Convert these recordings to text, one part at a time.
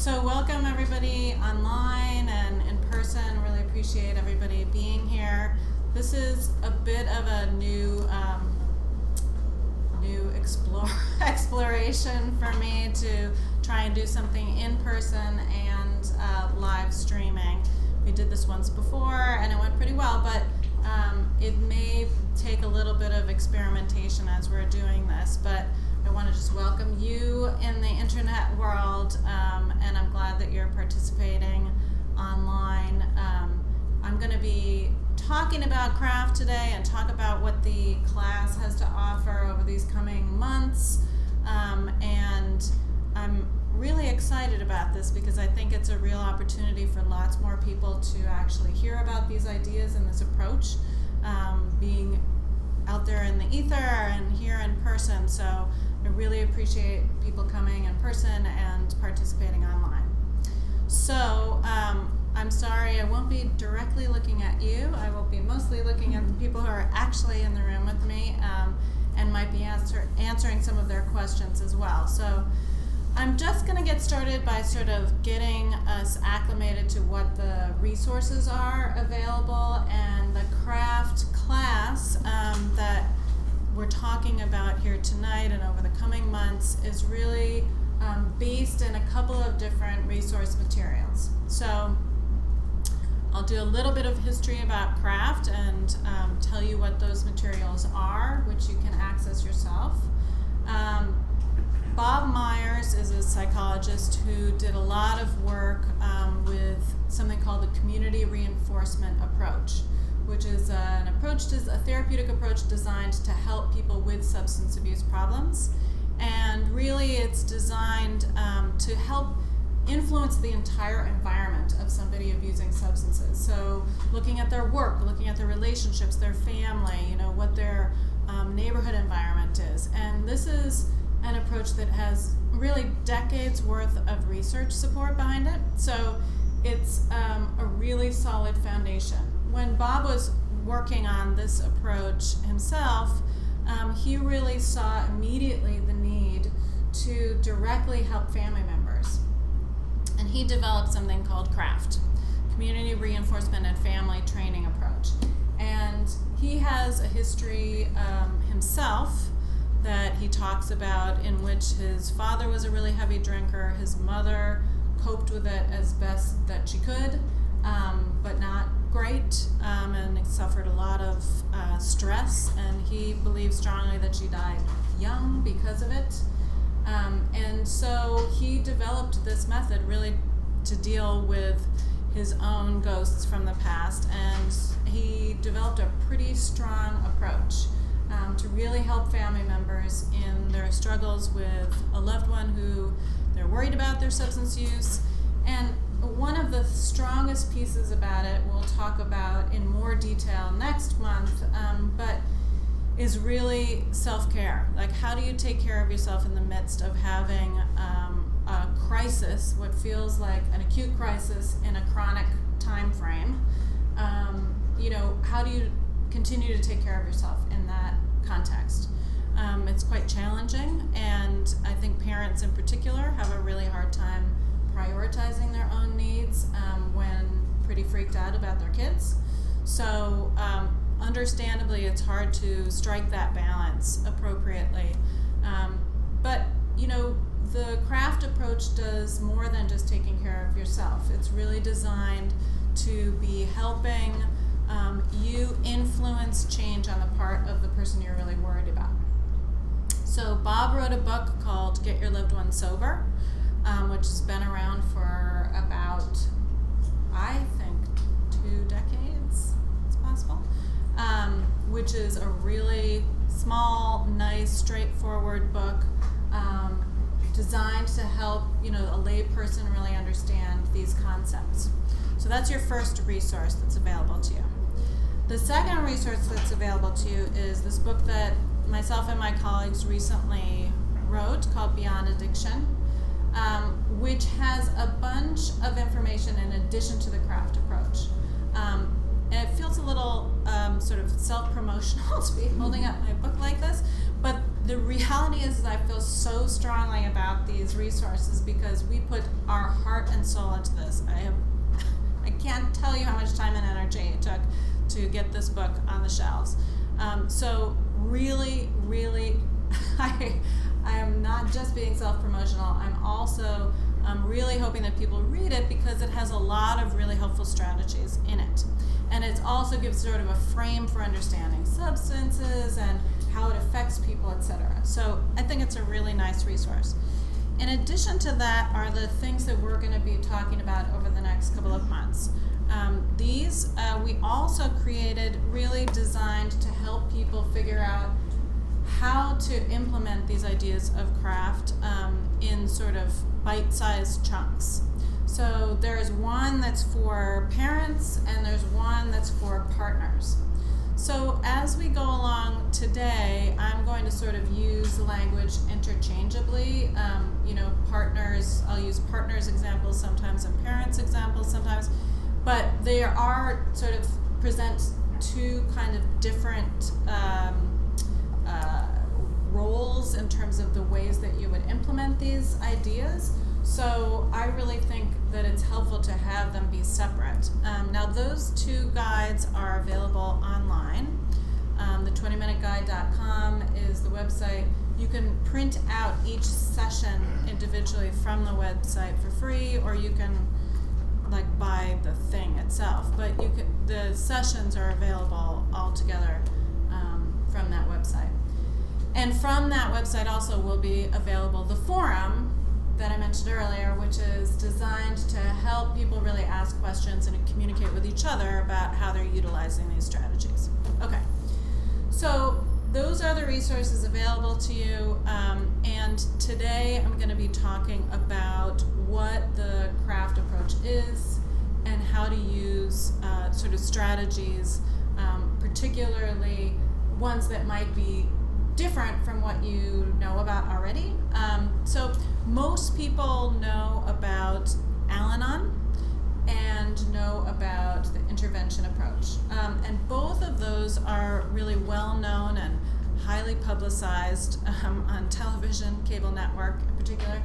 So welcome everybody online and in person. Really appreciate everybody being here. This is a bit of a new exploration for me to try and do something in person and live streaming. We did this once before and it went pretty well, but it may take a little bit of experimentation as we're doing this, but I want to just welcome you in the internet world, and I'm glad that you're participating online. I'm going to be talking about craft today and talk about what the class has to offer over these coming months, and I'm really excited about this because I think it's a real opportunity for lots more people to actually hear about these ideas and this approach, being out there in the ether and here in person. So I really appreciate people coming in person and participating online. So I'm sorry I won't be directly looking at you. I will be mostly looking at the people who are actually in the room with me, and might be answering some of their questions as well. So I'm just going to get started by sort of getting us acclimated to what the resources are available, and the craft class that we're talking about here tonight and over the coming months is really based in a couple of different resource materials. So I'll do a little bit of history about craft and tell you what those materials are, which you can access yourself. Bob Myers is a psychologist who did a lot of work with something called the community reinforcement approach, which is a therapeutic approach designed to help people with substance abuse problems. And really it's designed to help influence the entire environment of somebody abusing substances. So looking at their work, looking at their relationships, their family, what their neighborhood environment is. And this is an approach that has really decades worth of research support behind it. So it's a really solid foundation. When Bob was working on this approach himself, he really saw immediately the need to directly help family members. And he developed something called CRAFT, Community Reinforcement and Family Training Approach. And he has a history himself that he talks about, in which his father was a really heavy drinker. His mother coped with it as best that she could, but not great, and suffered a lot of stress, and he believes strongly that she died young because of it. And so he developed this method really to deal with his own ghosts from the past, and he developed a pretty strong approach to really help family members in their struggles with a loved one who they're worried about their substance use. And one of the strongest pieces about it we'll talk about in more detail next month, but is really self-care. Like, how do you take care of yourself in the midst of having a crisis, what feels like an acute crisis in a chronic time frame? How do you continue to take care of yourself in that context? It's quite challenging, and I think parents in particular have a really hard time prioritizing their own needs when pretty freaked out about their kids. So understandably, it's hard to strike that balance appropriately. But the craft approach does more than just taking care of yourself. It's really designed to be helping you influence change on the part of the person you're really worried about. So Bob wrote a book called Get Your Loved One Sober, which has been around for about, I think, 2 decades, it's possible, which is a really small, nice, straightforward book designed to help a lay person really understand these concepts. So that's your first resource that's available to you. The second resource that's available to you is this book that myself and my colleagues recently wrote called Beyond Addiction, which has a bunch of information in addition to the craft approach. And it feels a little sort of self-promotional to be holding up my book like this, but the reality is I feel so strongly about these resources because we put our heart and soul into this. I can't tell you how much time and energy it took to get this book on the shelves. So really, really, I am not just being self-promotional. I'm also really hoping that people read it because it has a lot of really helpful strategies in it. And it also gives sort of a frame for understanding substances and how it affects people, etc. So I think it's a really nice resource. In addition to that are the things that we're going to be talking about over the next couple of months. These we also created really designed to help people figure out how to implement these ideas of craft in sort of bite-sized chunks. So there's one that's for parents and there's one that's for partners. So as we go along today, I'm going to sort of use the language interchangeably. Partners, I'll use partners examples sometimes and parents examples sometimes, but they are sort of present two kind of different roles in terms of the ways that you would implement these ideas. So I really think that it's helpful to have them be separate. Now those two guides are available online. The 20minuteguide.com is the website. You can print out each session individually from the website for free, or you can buy the thing itself. But the sessions are available all together from that website. And from that website also will be available the forum that I mentioned earlier, which is designed to help people really ask questions and communicate with each other about how they're utilizing these strategies. Okay, so those are the resources available to you, and today I'm going to be talking about what the craft approach is and how to use sort of strategies, particularly ones that might be different from what you know about already. So most people know about Al-Anon and know about the intervention approach. And both of those are really well known and highly publicized on television, cable network in particular.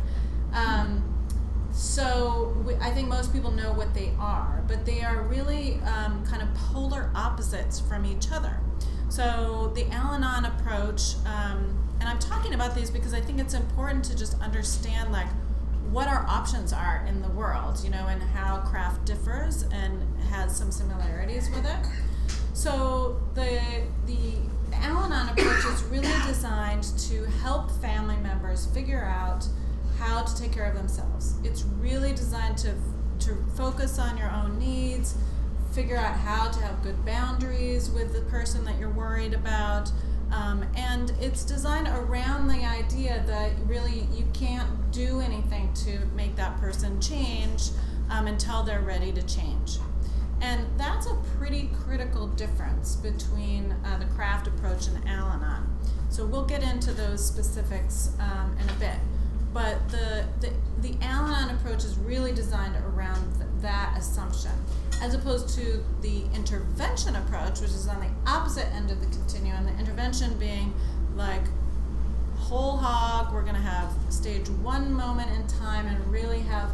I think most people know what they are, but they are really kind of polar opposites from each other. So the Al-Anon approach, and I'm talking about these because I think it's important to just understand what our options are in the world, and how craft differs and has some similarities with it. So the Al-Anon approach is really designed to help family members figure out how to take care of themselves. It's really designed to focus on your own needs, figure out how to have good boundaries with the person that you're worried about, and it's designed around the idea that really you can't do anything to make that person change until they're ready to change. And that's a pretty critical difference between the craft approach and Al-Anon. So we'll get into those specifics in a bit. But the Al-Anon approach is really designed around that assumption, as opposed to the intervention approach, which is on the opposite end of the continuum. The intervention being whole hog, we're going to have stage one moment in time and really have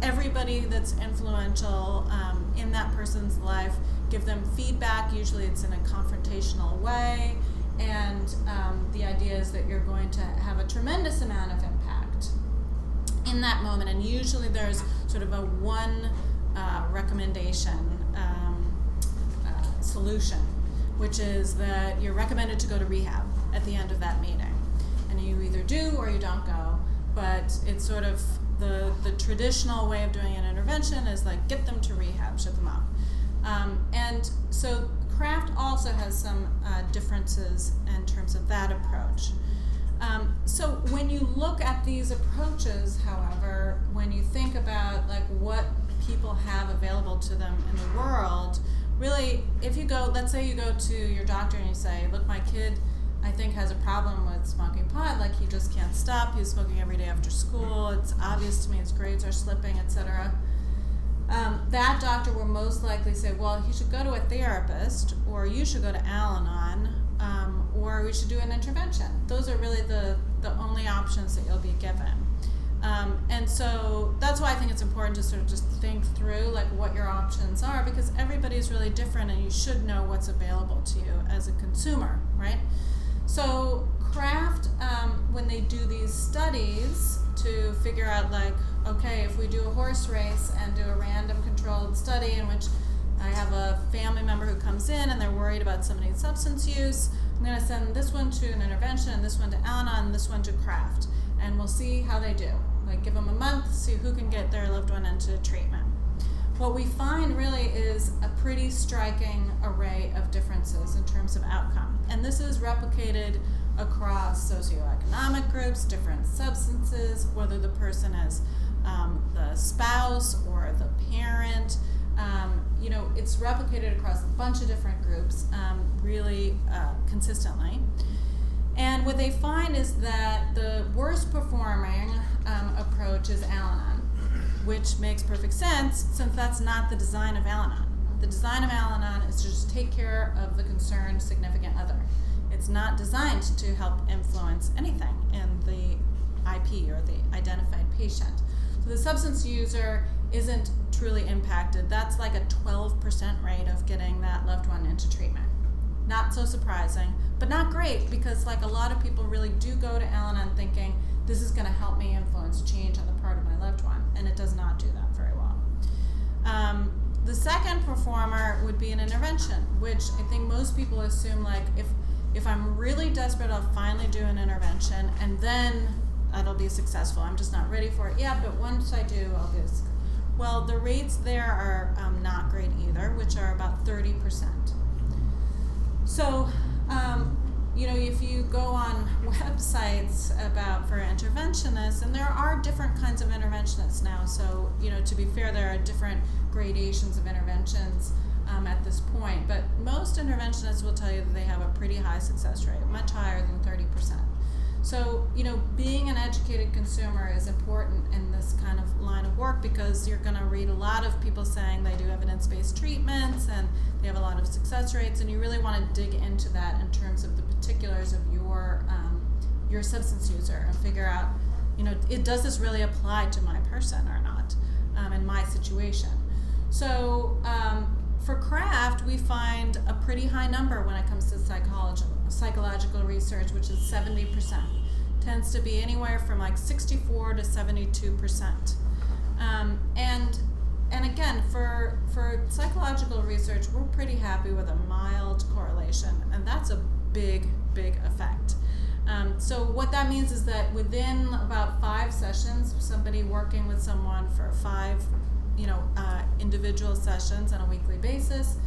everybody that's influential in that person's life, give them feedback. Usually it's in a confrontational way. And the idea is that you're going to have a tremendous amount of impact in that moment. And usually there's sort of a one recommendation solution, which is that you're recommended to go to rehab at the end of that meeting. And you either do or you don't go. But it's sort of the traditional way of doing an intervention is get them to rehab, shut them up. And so craft also has some differences in terms of that approach. So when you look at these approaches, however, when you think about what people have available to them in the world, really, if you go, let's say you go to your doctor and you say, look, my kid, I think, has a problem with smoking pot, he just can't stop, he's smoking every day after school, it's obvious to me his grades are slipping, etc. That doctor will most likely say, well, he should go to a therapist, or you should go to Al-Anon, or we should do an intervention. Those are really the only options that you'll be given. And so that's why I think it's important to sort of just think through like what your options are, because everybody's really different and you should know what's available to you as a consumer, right? So Kraft, when they do these studies to figure out like, okay, if we do a horse race and do a random controlled study in which I have a family member who comes in and they're worried about somebody's substance use, I'm going to send this one to an intervention and this one to Al-Anon and this one to Kraft, and we'll see how they do. Like give them a month, see who can get their loved one into treatment. What we find really is a pretty striking array of differences in terms of outcome. And this is replicated across socioeconomic groups, different substances, whether the person is the spouse or the parent. It's replicated across a bunch of different groups really consistently. And what they find is that the worst performing approach is Al-Anon, which makes perfect sense since that's not the design of Al-Anon. The design of Al-Anon is to just take care of the concerned significant other. It's not designed to help influence anything in the IP or the identified patient. So the substance user isn't truly impacted. That's like a 12% rate of getting that loved one into treatment. Not so surprising, but not great, because like a lot of people really do go to Al-Anon thinking this is going to help me influence change on the part of my loved one, and it does not do that very well. The second performer would be an intervention, which I think most people assume like if I'm really desperate, I'll finally do an intervention and then it'll be successful. I'm just not ready for it yet, but once I do, I'll be successful. Well, the rates there are not great either, which are about 30%. So, if you go on websites for interventionists, and there are different kinds of interventionists now, so, to be fair, there are different gradations of interventions at this point, but most interventionists will tell you that they have a pretty high success rate, much higher than 30%. So, being an educated consumer is important in this kind of line of work, because you're going to read a lot of people saying they do evidence-based treatments and they have a lot of success rates, and you really want to dig into that in terms of the particulars of your substance user and figure out, does this really apply to my person or not in my situation. So for Kraft, we find a pretty high number when it comes to psychological research, which is 70%. Tends to be anywhere from like 64 to 72%. And again, for psychological research, we're pretty happy with a mild correlation, and that's a big effect. So what that means is that within about 5 sessions, somebody working with someone for 5 individual sessions on a weekly basis,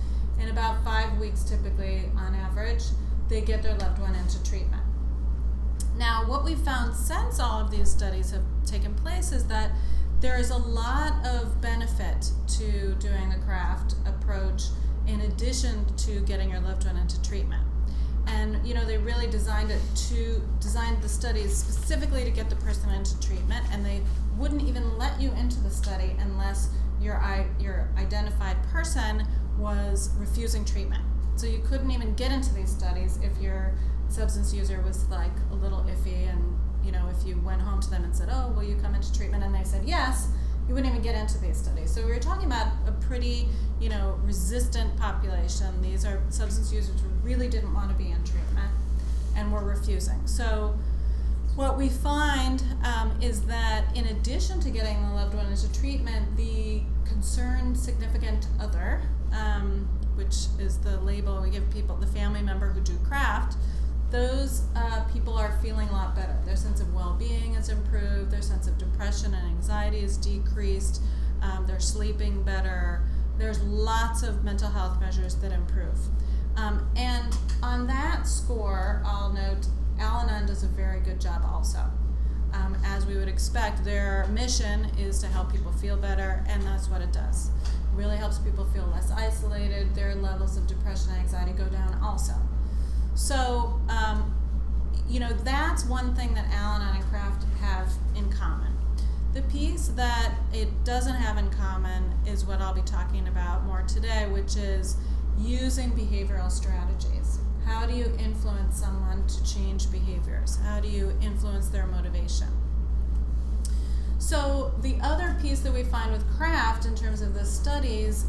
in about 5 weeks typically on average, they get their loved one into treatment. Now, what we've found since all of these studies have taken place is that there is a lot of benefit to doing the Kraft approach in addition to getting your loved one into treatment. And they really designed the studies specifically to get the person into treatment, and they wouldn't even let you into the study unless your identified person was refusing treatment. So you couldn't even get into these studies if your substance user was like a little iffy, and if you went home to them and said, oh, will you come into treatment, and they said yes, you wouldn't even get into these studies. So we were talking about a pretty resistant population. These are substance users who really didn't want to be in treatment and were refusing. So what we find is that in addition to getting the loved one into treatment, the concerned significant other, which is the label we give people, the family member who do Kraft, those people are feeling a lot better. Their sense of well-being is improved, their sense of depression and anxiety is decreased, they're sleeping better. There's lots of mental health measures that improve. And on that score, I'll note Al-Anon does a very good job also. As we would expect, their mission is to help people feel better, and that's what it does. It really helps people feel less isolated. Their levels of depression and anxiety go down also. So, that's one thing that Al-Anon and Kraft have in common. The piece that it doesn't have in common is what I'll be talking about more today, which is using behavioral strategies. How do you influence someone to change behaviors? How do you influence their motivation? So the other piece that we find with craft in terms of the studies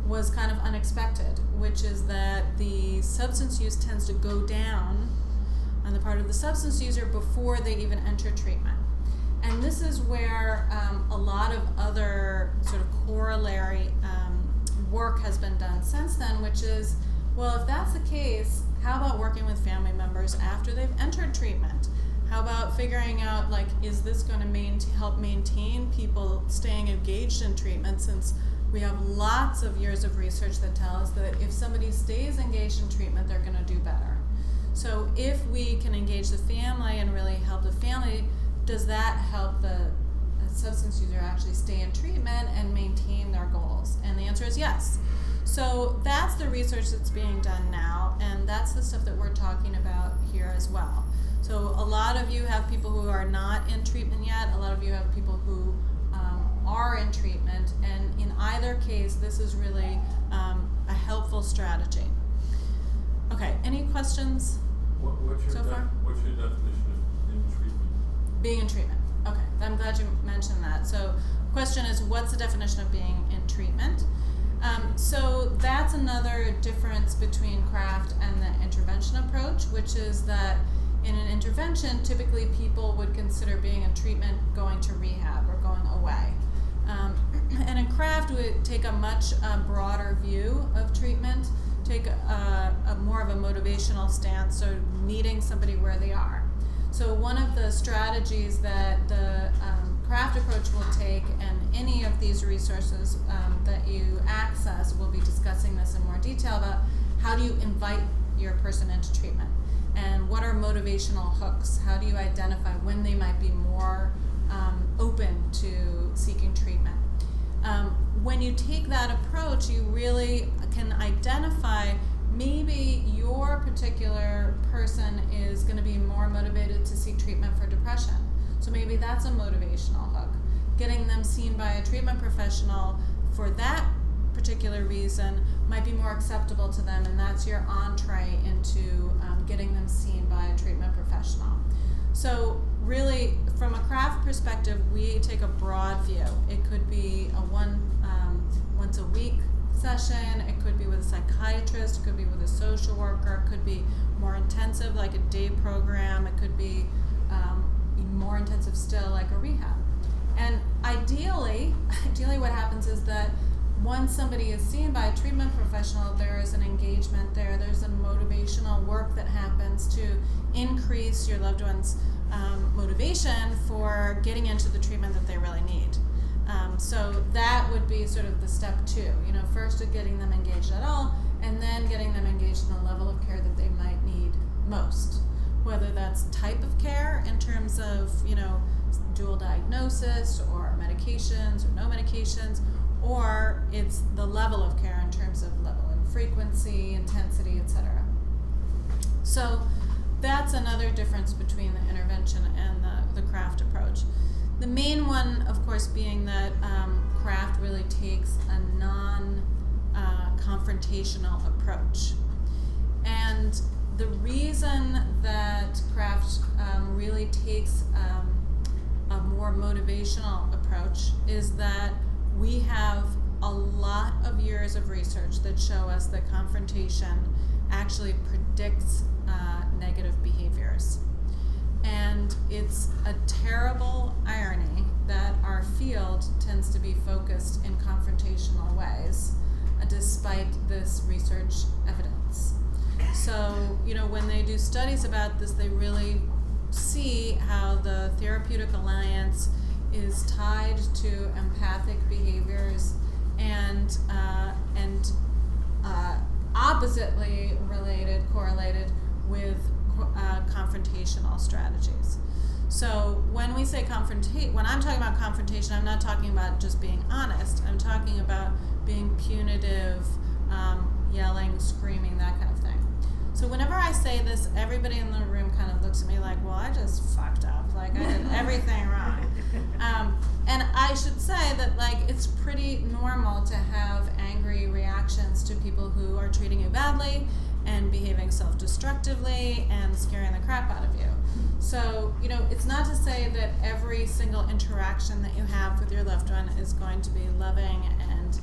was kind of unexpected, which is that the substance use tends to go down on the part of the substance user before they even enter treatment. And this is where a lot of other sort of corollary work has been done since then, which is, well, if that's the case, how about working with family members after they've entered treatment? How about figuring out, like, is this going to help maintain people staying engaged in treatment, since we have lots of years of research that tell us that if somebody stays engaged in treatment, they're going to do better. So if we can engage the family and really help the family, does that help the substance user actually stay in treatment and maintain their goals? And the answer is yes. So that's the research that's being done now, and that's the stuff that we're talking about here as well. So a lot of you have people who are not in treatment yet. A lot of you have people who are in treatment, and in either case, this is really a helpful strategy. Okay, any questions so far? What's your definition of in treatment? Being in treatment. Okay, I'm glad you mentioned that. So question is, what's the definition of being in treatment? So that's another difference between craft and the intervention approach, which is that in an intervention, typically people would consider being in treatment going to rehab or going away. And in craft, we would take a much broader view of treatment, take a more of a motivational stance, so meeting somebody where they are. So one of the strategies that the craft approach will take, and any of these resources that you access, we'll be discussing this in more detail about how do you invite your person into treatment, and what are motivational hooks? How do you identify when they might be more open to seeking treatment? When you take that approach, you really can identify maybe your particular person is going to be more motivated to seek treatment for depression. So maybe that's a motivational hook. Getting them seen by a treatment professional for that particular reason might be more acceptable to them, and that's your entree into getting them seen by a treatment professional. So really, from a craft perspective, we take a broad view. It could be a once a week session, it could be with a psychiatrist, it could be with a social worker, it could be more intensive like a day program, it could be more intensive still like a rehab. And ideally what happens is that once somebody is seen by a treatment professional, there is an engagement there, there's a motivational work that happens to increase your loved one's motivation for getting into the treatment that they really need. So that would be sort of the step two, first of getting them engaged at all, and then getting them engaged in the level of care that they might need most. Whether that's type of care in terms of, dual diagnosis or medications or no medications, or it's the level of care in terms of level and frequency, intensity, etc. So that's another difference between the intervention and the craft approach. The main one, of course, being that craft really takes a non-confrontational approach. And the reason that craft really takes a more motivational approach is that we have a lot of years of research that show us that confrontation actually predicts negative behaviors. And it's a terrible irony that our field tends to be focused in confrontational ways, despite this research evidence. So, when they do studies about this, they really see how the therapeutic alliance is tied to empathic behaviors and oppositely correlated with confrontational strategies. So when we say when I'm talking about confrontation, I'm not talking about just being honest. I'm talking about being punitive, yelling, screaming, that kind of thing. So whenever I say this, everybody in the room kind of looks at me like, well, I just fucked up. Like, I did everything wrong. And I should say that, it's pretty normal to have angry reactions to people who are treating you badly, and behaving self-destructively and scaring the crap out of you. So, it's not to say that every single interaction that you have with your loved one is going to be loving and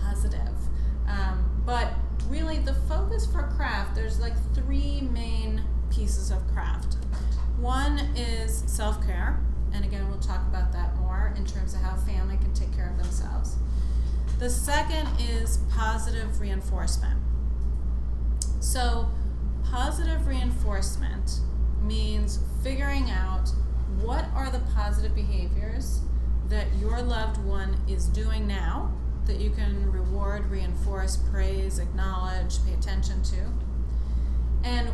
positive. But really, the focus for craft, there's like 3 main pieces of craft. One is self-care, and again, we'll talk about that more in terms of how family can take care of themselves. The second is positive reinforcement. So, positive reinforcement means figuring out what are the positive behaviors that your loved one is doing now that you can reward, reinforce, praise, acknowledge, pay attention to. And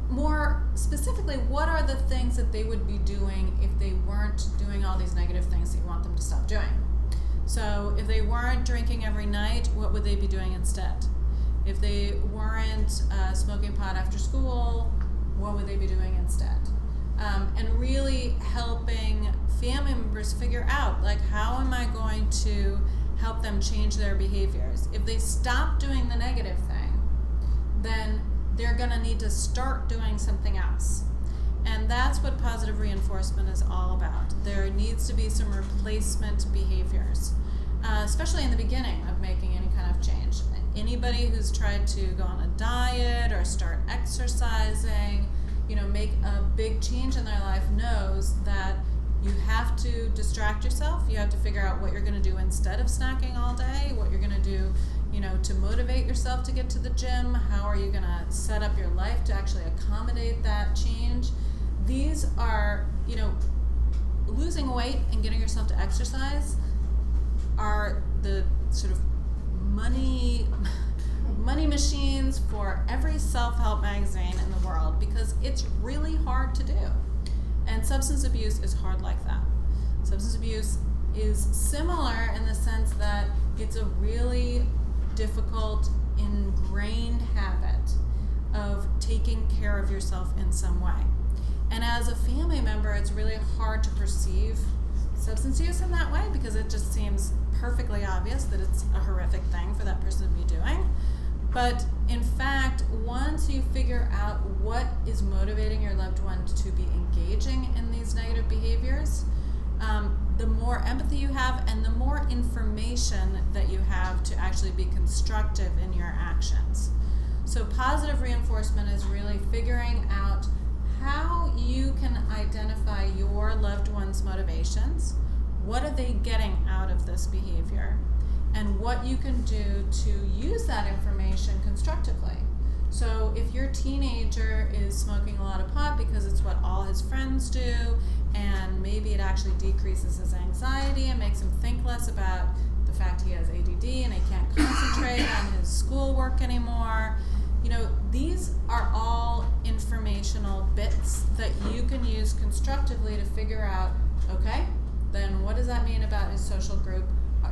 more specifically, what are the things that they would be doing if they weren't doing all these negative things that you want them to stop doing? So if they weren't drinking every night, what would they be doing instead? If they weren't smoking pot after school, what would they be doing instead? And really helping family members figure out, like, how am I going to help them change their behaviors? If they stop doing the negative thing, then they're going to need to start doing something else. And that's what positive reinforcement is all about. There needs to be some replacement behaviors, especially in the beginning of making any kind of change. Anybody who's tried to go on a diet or start exercising, make a big change in their life knows that you have to distract yourself. You have to figure out what you're going to do instead of snacking all day, what you're going to do, to motivate yourself to get to the gym. How are you going to set up your life to actually accommodate that change? These are, losing weight and getting yourself to exercise are the sort of money machines for every self-help magazine in the world, because it's really hard to do. And substance abuse is hard like that. Substance abuse is similar in the sense that it's a really difficult, ingrained habit of taking care of yourself in some way. And as a family member, it's really hard to perceive substance use in that way, because it just seems perfectly obvious that it's a horrific thing for that person to be doing. But in fact, once you figure out what is motivating your loved one to be engaging in these negative behaviors, the more empathy you have and the more information that you have to actually be constructive in your actions. So positive reinforcement is really figuring out how you can identify your loved one's motivations. What are they getting out of this behavior? And what you can do to use that information constructively. So if your teenager is smoking a lot of pot because it's what all his friends do, and maybe it actually decreases his anxiety and makes him think less about the fact he has ADD and he can't concentrate on his schoolwork anymore, these are all informational bits that you can use constructively to figure out, okay, then what does that mean about his social group?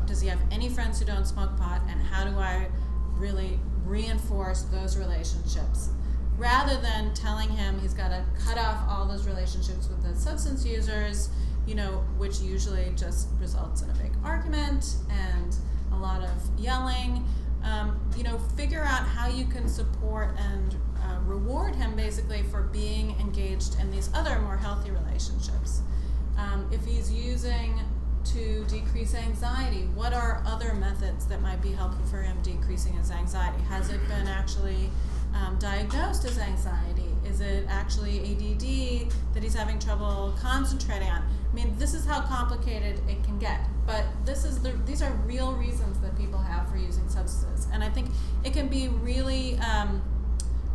Does he have any friends who don't smoke pot, and how do I really reinforce those relationships? Rather than telling him he's got to cut off all those relationships with the substance users, which usually just results in a big argument and a lot of yelling. Figure out how you can support and reward him basically for being engaged in these other more healthy relationships. If he's using to decrease anxiety, what are other methods that might be helpful for him decreasing his anxiety? Has it been actually diagnosed as anxiety? Is it actually ADD that he's having trouble concentrating on? I mean, this is how complicated it can get, but these are real reasons that people have for using substances. And I think it can be really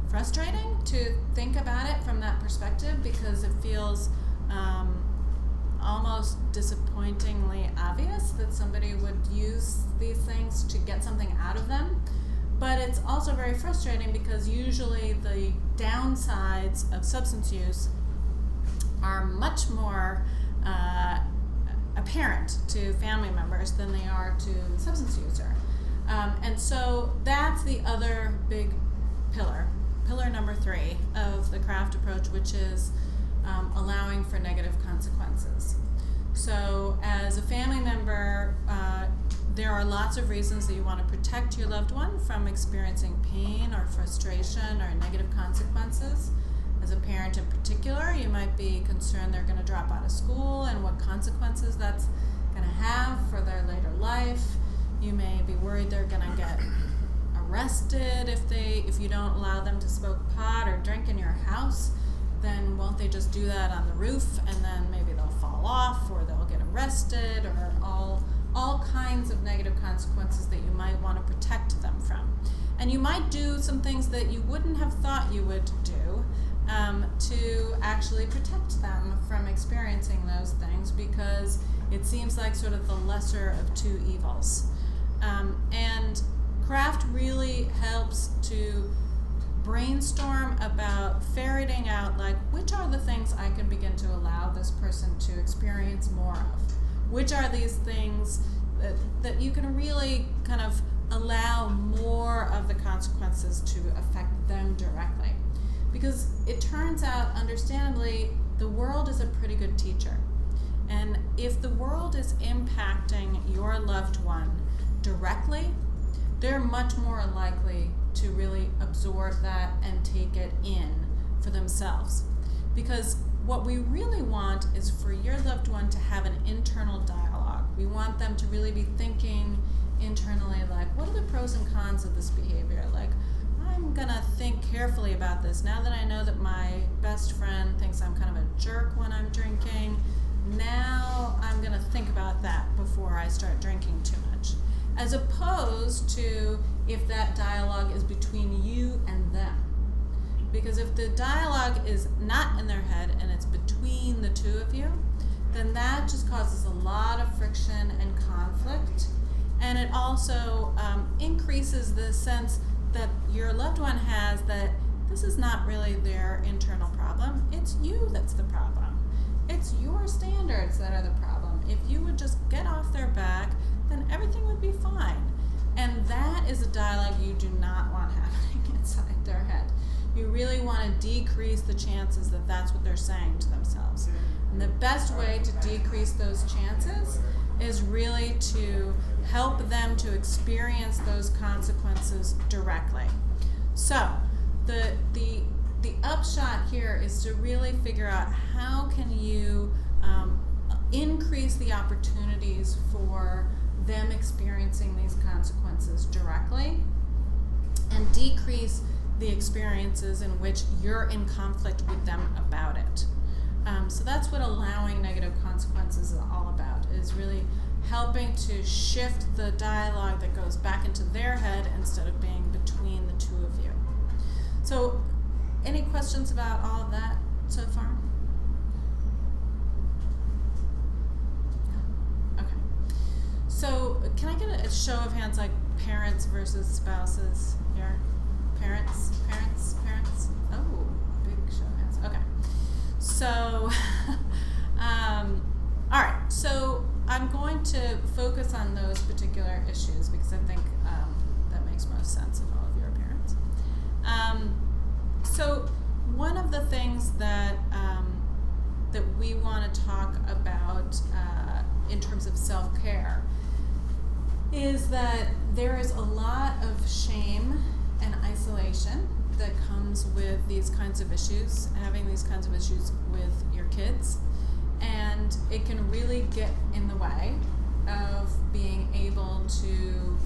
frustrating to think about it from that perspective, because it feels almost disappointingly obvious that somebody would use these things to get something out of them. But it's also very frustrating because usually the downsides of substance use are much more apparent to family members than they are to the substance user. And so that's the other big pillar number 3 of the craft approach, which is allowing for negative consequences. So as a family member, there are lots of reasons that you want to protect your loved one from experiencing pain or frustration or negative consequences. As a parent in particular, you might be concerned they're going to drop out of school and what consequences that's going to have for their later life. You may be worried they're going to get arrested if you don't allow them to smoke pot or drink in your house. Then won't they just do that on the roof, and then maybe they'll fall off or they'll get arrested, or all kinds of negative consequences that you might want to protect them from. And you might do some things that you wouldn't have thought you would do to actually protect them from experiencing those things, because it seems like sort of the lesser of two evils. And craft really helps to brainstorm about ferreting out, like, which are the things I can begin to allow this person to experience more of? Which are these things that you can really kind of allow more of the consequences to affect them directly? Because it turns out, understandably, the world is a pretty good teacher. And if the world is impacting your loved one directly, they're much more likely to really absorb that and take it in for themselves. Because what we really want is for your loved one to have an internal dialogue. We want them to really be thinking internally, like, what are the pros and cons of this behavior? Like, I'm gonna think carefully about this. Now that I know that my best friend thinks I'm kind of a jerk when I'm drinking, now I'm gonna think about that before I start drinking too much. As opposed to if that dialogue is between you and them. Because if the dialogue is not in their head and it's between the two of you, then that just causes a lot of friction and conflict. And it also increases the sense that your loved one has that this is not really their internal problem. It's you that's the problem. It's your standards that are the problem. If you would just get off their back, then everything would be fine. And that is a dialogue you do not want happening inside their head. You really want to decrease the chances that that's what they're saying to themselves. And the best way to decrease those chances is really to help them to experience those consequences directly. So the upshot here is to really figure out how can you increase the opportunities for them experiencing these consequences directly, and decrease the experiences in which you're in conflict with them about it. So that's what allowing negative consequences is all about, is really helping to shift the dialogue that goes back into their head instead of being between the two of you. So any questions about all of that so far? Okay. So can I get a show of hands, like parents versus spouses here? Parents. Oh, big show of hands. Okay. So, all right. So I'm going to focus on those particular issues because I think that makes most sense if all of you are parents. So one of the things that we want to talk about in terms of self-care is that there is a lot of shame and isolation that comes with these kinds of issues, having these kinds of issues with your kids. And it can really get in the way of being able to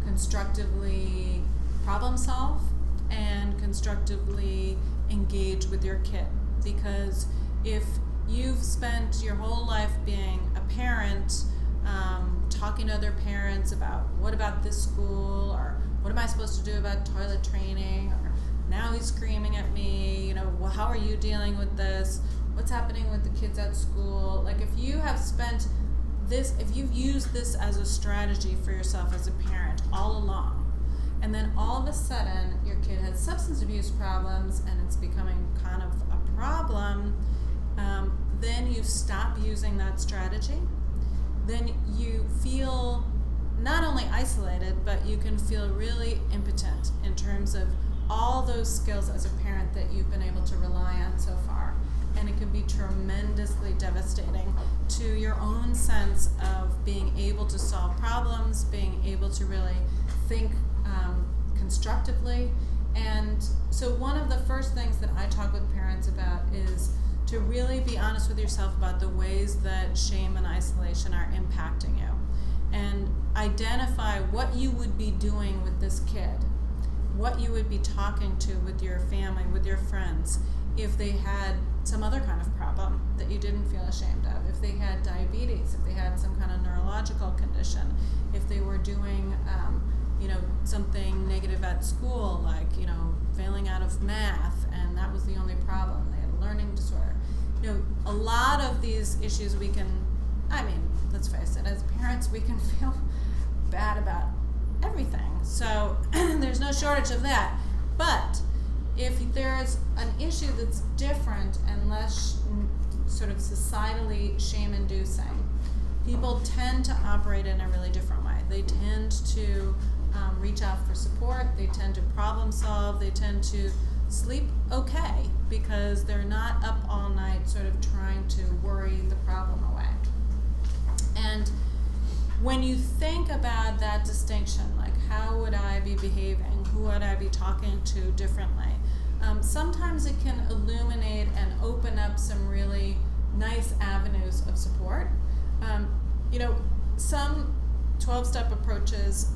constructively problem solve and constructively engage with your kid. Because if you've spent your whole life being a parent, talking to other parents about what about this school, or what am I supposed to do about toilet training, or now he's screaming at me, well, how are you dealing with this? What's happening with the kids at school? Like, if you have spent this, if you've used this as a strategy for yourself as a parent all along, and then all of a sudden your kid has substance abuse problems and it's becoming kind of a problem, then you stop using that strategy. Then you feel not only isolated, but you can feel really impotent in terms of all those skills as a parent that you've been able to rely on so far. And it can be tremendously devastating to to your own sense of being able to solve problems, being able to really think constructively. And so one of the first things that I talk with parents about is to really be honest with yourself about the ways that shame and isolation are impacting you, and identify what you would be doing with this kid, what you would be talking to with your family, with your friends, if they had some other kind of problem that you didn't feel ashamed of, if they had diabetes, if they had some kind of neurological condition, if they were doing something negative at school, like failing out of math and that was the only problem, they had a learning disorder. A lot of these issues let's face it, as parents we can feel bad about everything, so there's no shortage of that. But if there's an issue that's different and less sort of societally shame-inducing, people tend to operate in a really different way. They tend to reach out for support, they tend to problem solve, they tend to sleep okay because they're not up all night sort of trying to worry the problem away. And when you think about that distinction, like how would I be behaving, who would I be talking to differently, sometimes it can illuminate and open up some really nice avenues of support. Some 12-step approaches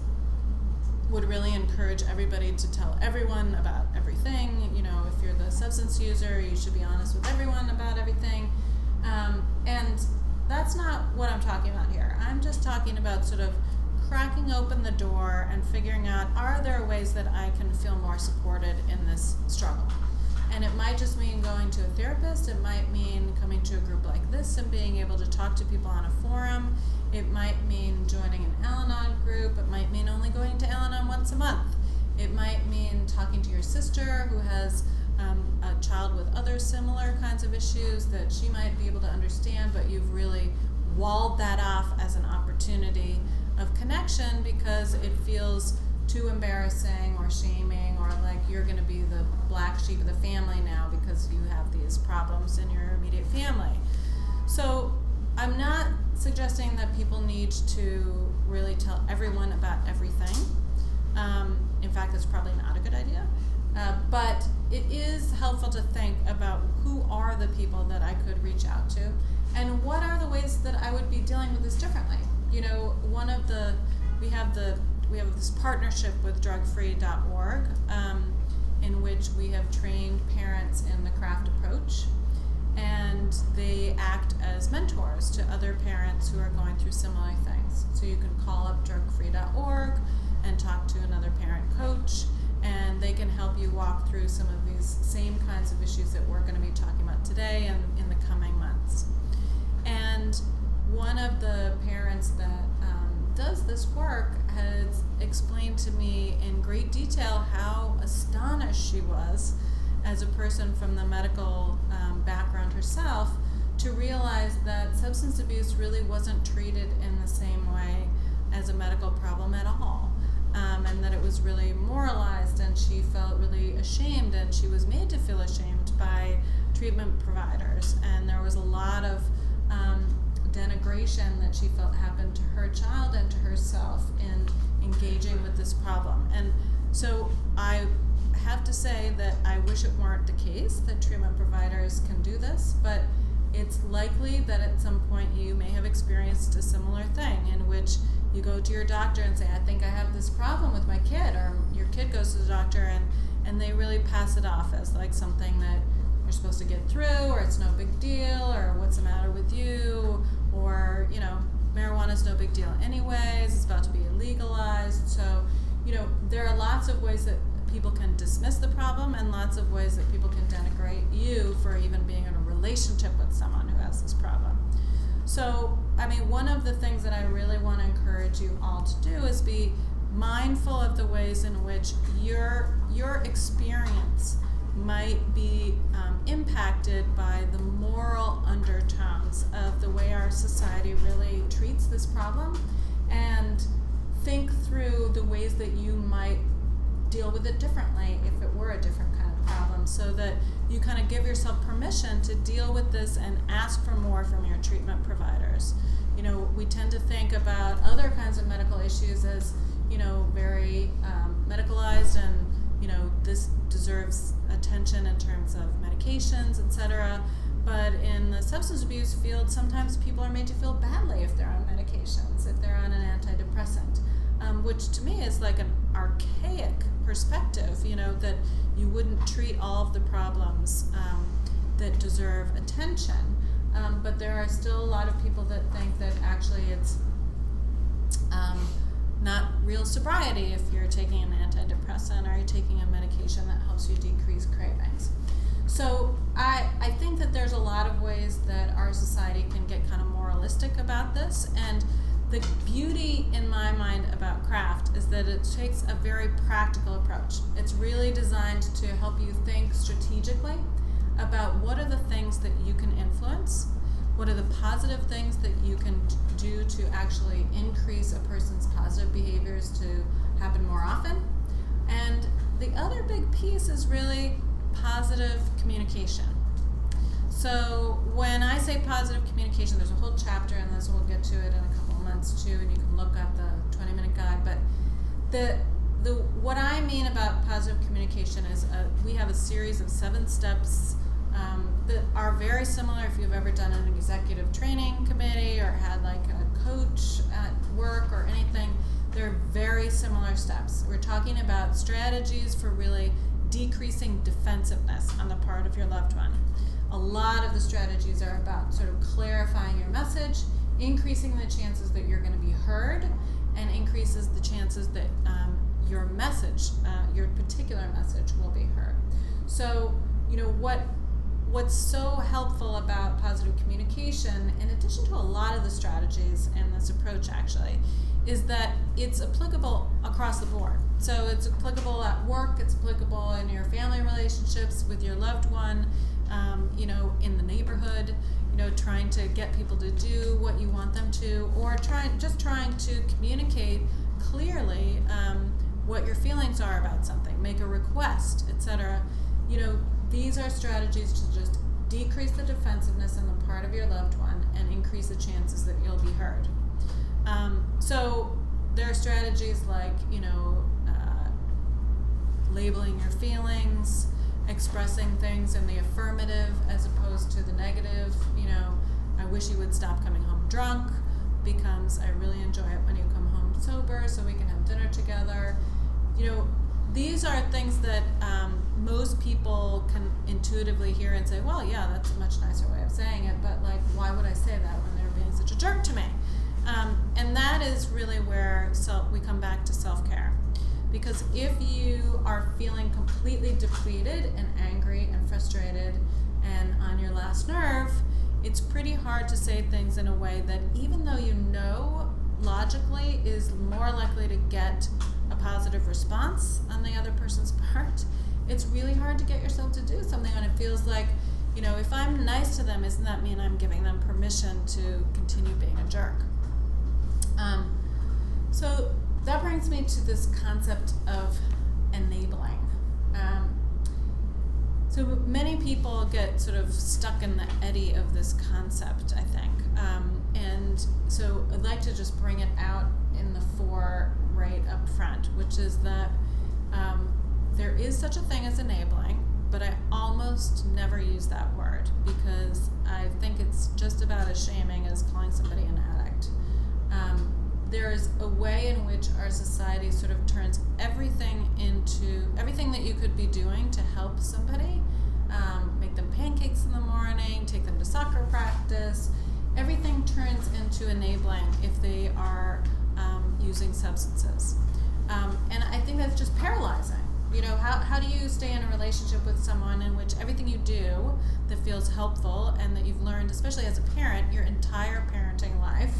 would really encourage everybody to tell everyone about everything. If you're the substance user, you should be honest with everyone about everything. And that's not what I'm talking about here. I'm just talking about sort of cracking open the door and figuring out, are there ways that I can feel more supported in this struggle? And it might just mean going to a therapist. It might mean coming to a group like this and being able to talk to people on a forum. It might mean joining an Al-Anon group. It might mean only going to Al-Anon once a month. It might mean talking to your sister who has a child with other similar kinds of issues that she might be able to understand, but you've really walled that off as an opportunity of connection because it feels too embarrassing or shaming, or like you're going to be the black sheep of the family now because you have these problems in your immediate family. So I'm not suggesting that people need to really tell everyone about everything. In fact, that's probably not a good idea. But it is helpful to think about who are the people that I could reach out to, and what are the ways that I would be dealing with this differently. We have this partnership with drugfree.org, in which we have trained parents in the CRAFT approach, and they act as mentors to other parents who are going through similar things. So you can call up drugfree.org and talk to another parent coach, and they can help you walk through some of these same kinds of issues that we're going to be talking about today and in the coming months. And one of the parents that does this work has explained to me in great detail how astonished she was as a person from the medical background herself to realize that substance abuse really wasn't treated in the same way as a medical problem at all, and that it was really moralized, and she felt really ashamed, and she was made to feel ashamed by treatment providers, and there was a lot of denigration that she felt happened to her child and to herself in engaging with this problem. And so I have to say that I wish it weren't the case that treatment providers can do this, but it's likely that at some point you may have experienced a similar thing in which you go to your doctor and say, I think I have this problem with my kid, or your kid goes to the doctor and they really pass it off as like something that you're supposed to get through, or it's no big deal, or what's the matter with you, or marijuana's no big deal anyways, it's about to be legalized. So there are lots of ways that people can dismiss the problem, and lots of ways that people can denigrate you for even being in a relationship with someone who has this problem. So one of the things that I really want to encourage you all to do is be mindful of the ways in which your experience might be impacted by the moral undertones of the way our society really treats this problem, and think through the ways that you might deal with it differently if it were a different kind of problem, so that you kind of give yourself permission to deal with this and ask for more from your treatment providers. You know, we tend to think about other kinds of medical issues as, you know, very medicalized, and, you know, this deserves attention in terms of medications, etc. But in the substance abuse field, sometimes people are made to feel badly if they're on medications, if they're on an antidepressant, which to me is like an archaic perspective, you know, that you wouldn't treat all of the problems that deserve attention. But there are still a lot of people that think that actually it's not real sobriety if you're taking an antidepressant or you're taking a medication that helps you decrease cravings. So I think that there's a lot of ways that our society can get kind of moralistic about this, and the beauty in my mind about craft is that it takes a very practical approach. It's really designed to help you think strategically about what are the things that you can influence, what are the positive things that you can do to actually increase a person's positive behaviors to happen more often. And the other big piece is really positive communication. So when I say positive communication, there's a whole chapter in this, and we'll get to it in a couple of months too, and you can look up the 20-minute guide. But what I mean about positive communication is we have a series of 7 steps that are very similar if you've ever done an executive training committee or had like a coach at work or anything. They're very similar steps. We're talking about strategies for really decreasing defensiveness on the part of your loved one. A lot of the strategies are about sort of clarifying your message, increasing the chances that you're going to be heard, and increases the chances that your message, your particular message, will be heard. So, you know, what's so helpful about positive communication, in addition to a lot of the strategies in this approach actually, is that it's applicable across the board. So it's applicable at work, it's applicable in your family relationships with your loved one, you know, in the neighborhood, you know, trying to get people to do what you want them to, or trying to communicate clearly what your feelings are about something, make a request, etc. You know, these are strategies to just decrease the defensiveness on the part of your loved one and increase the chances that you'll be heard. So there are strategies like, you know, labeling your feelings, expressing things in the affirmative as opposed to the negative. You know, I wish you would stop coming home drunk becomes I really enjoy it when you come home sober so we can have dinner together. You know, these are things that most people can intuitively hear and say, well, yeah, that's a much nicer way of saying it, but like, why would I say that when they're being such a jerk to me? And that is really where we come back to self-care. Because if you are feeling completely depleted and angry and frustrated and on your last nerve, it's pretty hard to say things in a way that, even though you know logically is more likely to get a positive response on the other person's part, it's really hard to get yourself to do something when it feels like, you know, if I'm nice to them, doesn't that mean I'm giving them permission to continue being a jerk? So that brings me to this concept of enabling. So many people get sort of stuck in the eddy of this concept, I think. And so I'd like to just bring it out in the fore right up front, which is that there is such a thing as enabling, but I almost never use that word because I think it's just about as shaming as calling somebody an addict. There's a way in which our society sort of turns everything that you could be doing to help somebody, make them pancakes in the morning, take them to soccer practice, everything turns into enabling if they are using substances. And I think that's just paralyzing. You know, how do you stay in a relationship with someone in which everything you do that feels helpful and that you've learned, especially as a parent, your entire parenting life,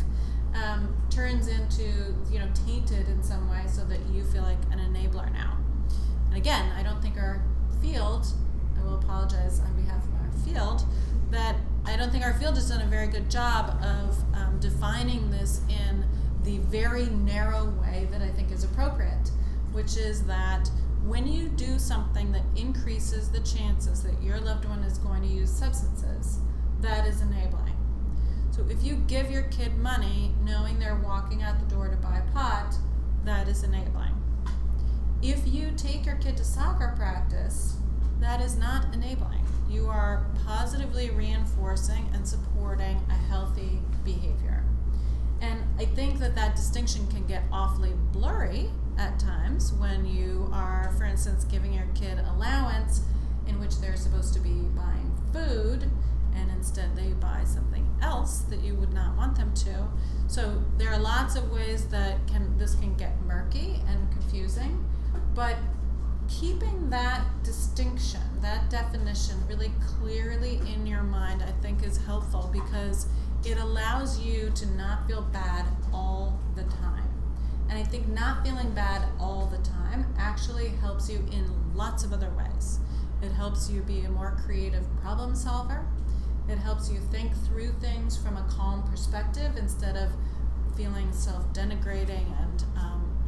turns into, you know, tainted in some way so that you feel like an enabler now. And again, I don't think our field, I will apologize on behalf of our field, that I don't think our field has done a very good job of defining this in the very narrow way that I think is appropriate, which is that when you do something that increases the chances that your loved one is going to use substances, that is enabling. So if you give your kid money knowing they're walking out the door to buy pot, that is enabling. If you take your kid to soccer practice, that is not enabling. You are positively reinforcing and supporting a healthy behavior. And I think that distinction can get awfully blurry at times when you are, for instance, giving your kid allowance in which they're supposed to be buying food, and instead they buy something else that you would not want them to. So there are lots of ways that this can get murky and confusing, but keeping that distinction, that definition really clearly in your mind, I think is helpful because it allows you to not feel bad all the time. And I think not feeling bad all the time actually helps you in lots of other ways. It helps you be a more creative problem solver. It helps you think through things from a calm perspective instead of feeling self-denigrating and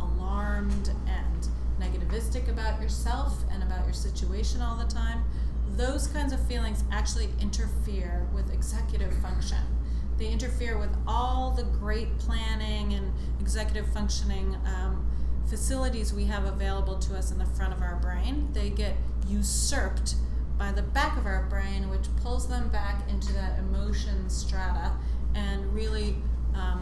alarmed and negativistic about yourself and about your situation all the time. Those kinds of feelings actually interfere with executive function. They interfere with all the great planning and executive functioning facilities we have available to us in the front of our brain. They get usurped by the back of our brain, which pulls them back into that emotion strata and really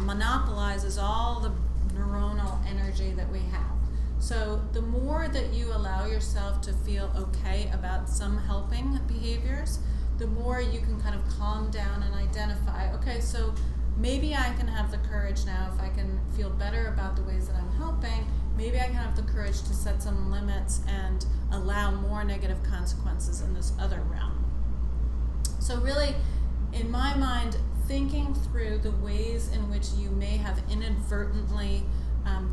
monopolizes all the neuronal energy that we have. So the more that you allow yourself to feel okay about some helping behaviors, the more you can kind of calm down and identify, okay, so maybe I can have the courage now, if I can feel better about the ways that I'm helping, maybe I can have the courage to set some limits and allow more negative consequences in this other realm. So really, in my mind, thinking through the ways in which you may have inadvertently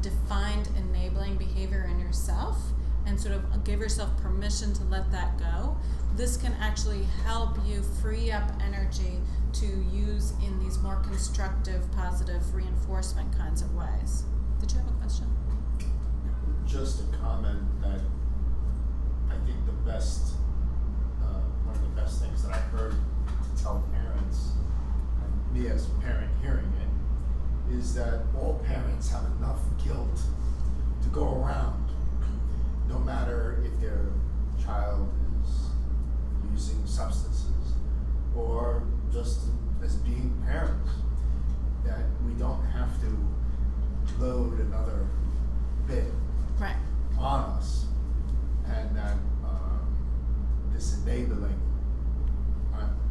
defined enabling behavior in yourself and sort of give yourself permission to let that go, this can actually help you free up energy to use in these more constructive, positive reinforcement kinds of ways. Did you have a question? Just a comment that I think one of the best things that I've heard to tell parents, and me as a parent hearing it, is that all parents have enough guilt to go around, no matter if their child is using substances or just as being parents, that we don't have to load another bit Right. on us, and that this enabling,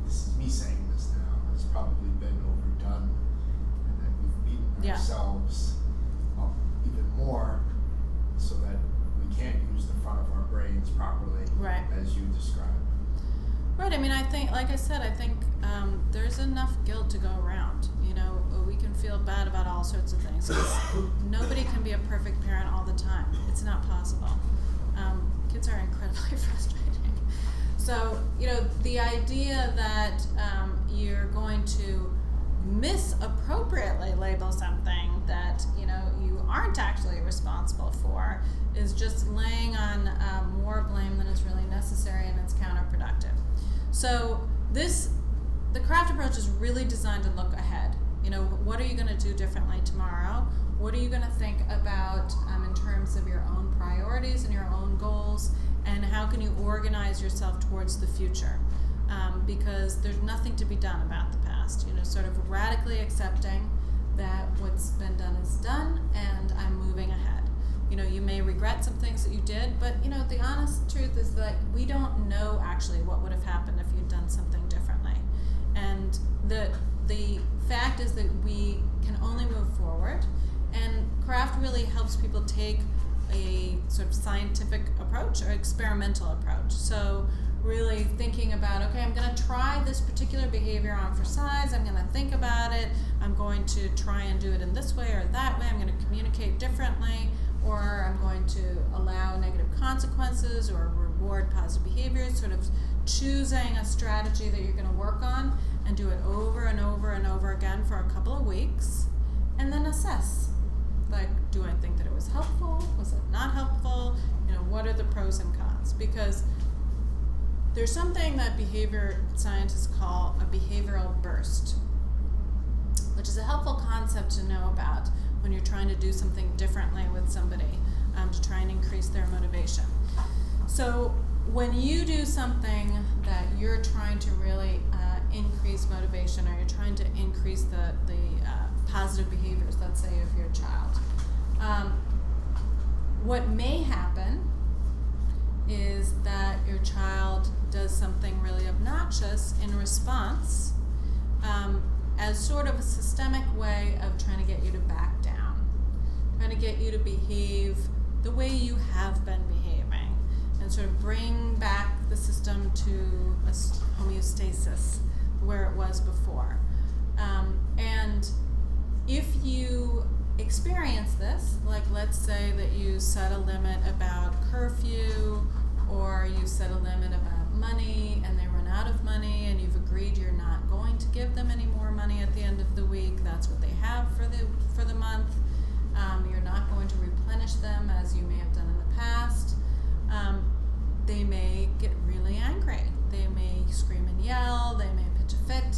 this is me saying this now, has probably been overdone, and that we've beaten ourselves up even more so that we can't use the front of our brains properly, Right. as you described. Right. I mean, I think, like I said, I think there's enough guilt to go around. You know, we can feel bad about all sorts of things. 'Cause nobody can be a perfect parent all the time. It's not possible. Kids are incredibly frustrating. So, you know, the idea that you're going to misappropriately label something that, you know, you aren't actually responsible for is just laying on more blame than is really necessary, and it's counterproductive. So the craft approach is really designed to look ahead. You know, what are you going to do differently tomorrow? What are you going to think about in terms of your own priorities and your own goals, and how can you organize yourself towards the future? Because there's nothing to be done about the past. You know, sort of radically accepting that what's been done is done, and I'm moving ahead. You know, you may regret some things that you did, but, you know, the honest truth is that we don't know actually what would have happened if you'd done something differently. And the fact is that we can only move forward, and craft really helps people take a sort of scientific approach or experimental approach. So really thinking about, okay, I'm going to try this particular behavior on for size, I'm going to think about it, I'm going to try and do it in this way or that way, I'm going to communicate differently, or I'm going to allow negative consequences or reward positive behaviors, sort of choosing a strategy that you're going to work on and do it over and over and over again for a couple of weeks, and then assess. Like, Do I think that it was helpful? Was it not helpful? What are the pros and cons? Because there's something that behavior scientists call a behavioral burst, which is a helpful concept to know about when you're trying to do something differently with somebody, to try and increase their motivation. So when you do something that you're trying to really increase motivation, or you're trying to increase the positive behaviors, let's say, of your child, what may happen is that your child does something really obnoxious in response, as sort of a systemic way of trying to get you to back down, trying to get you to behave the way you have been behaving, and sort of bring back the system to a homeostasis where it was before. And if you experience this, like let's say that you set a limit about curfew, or you set a limit about money and they run out of money, and you've agreed you're not going to give them any more money at the end of the week, that's what they have for the month. You're not going to replenish them as you may have done in the past. They may get really angry. They may scream and yell, they may pitch a fit,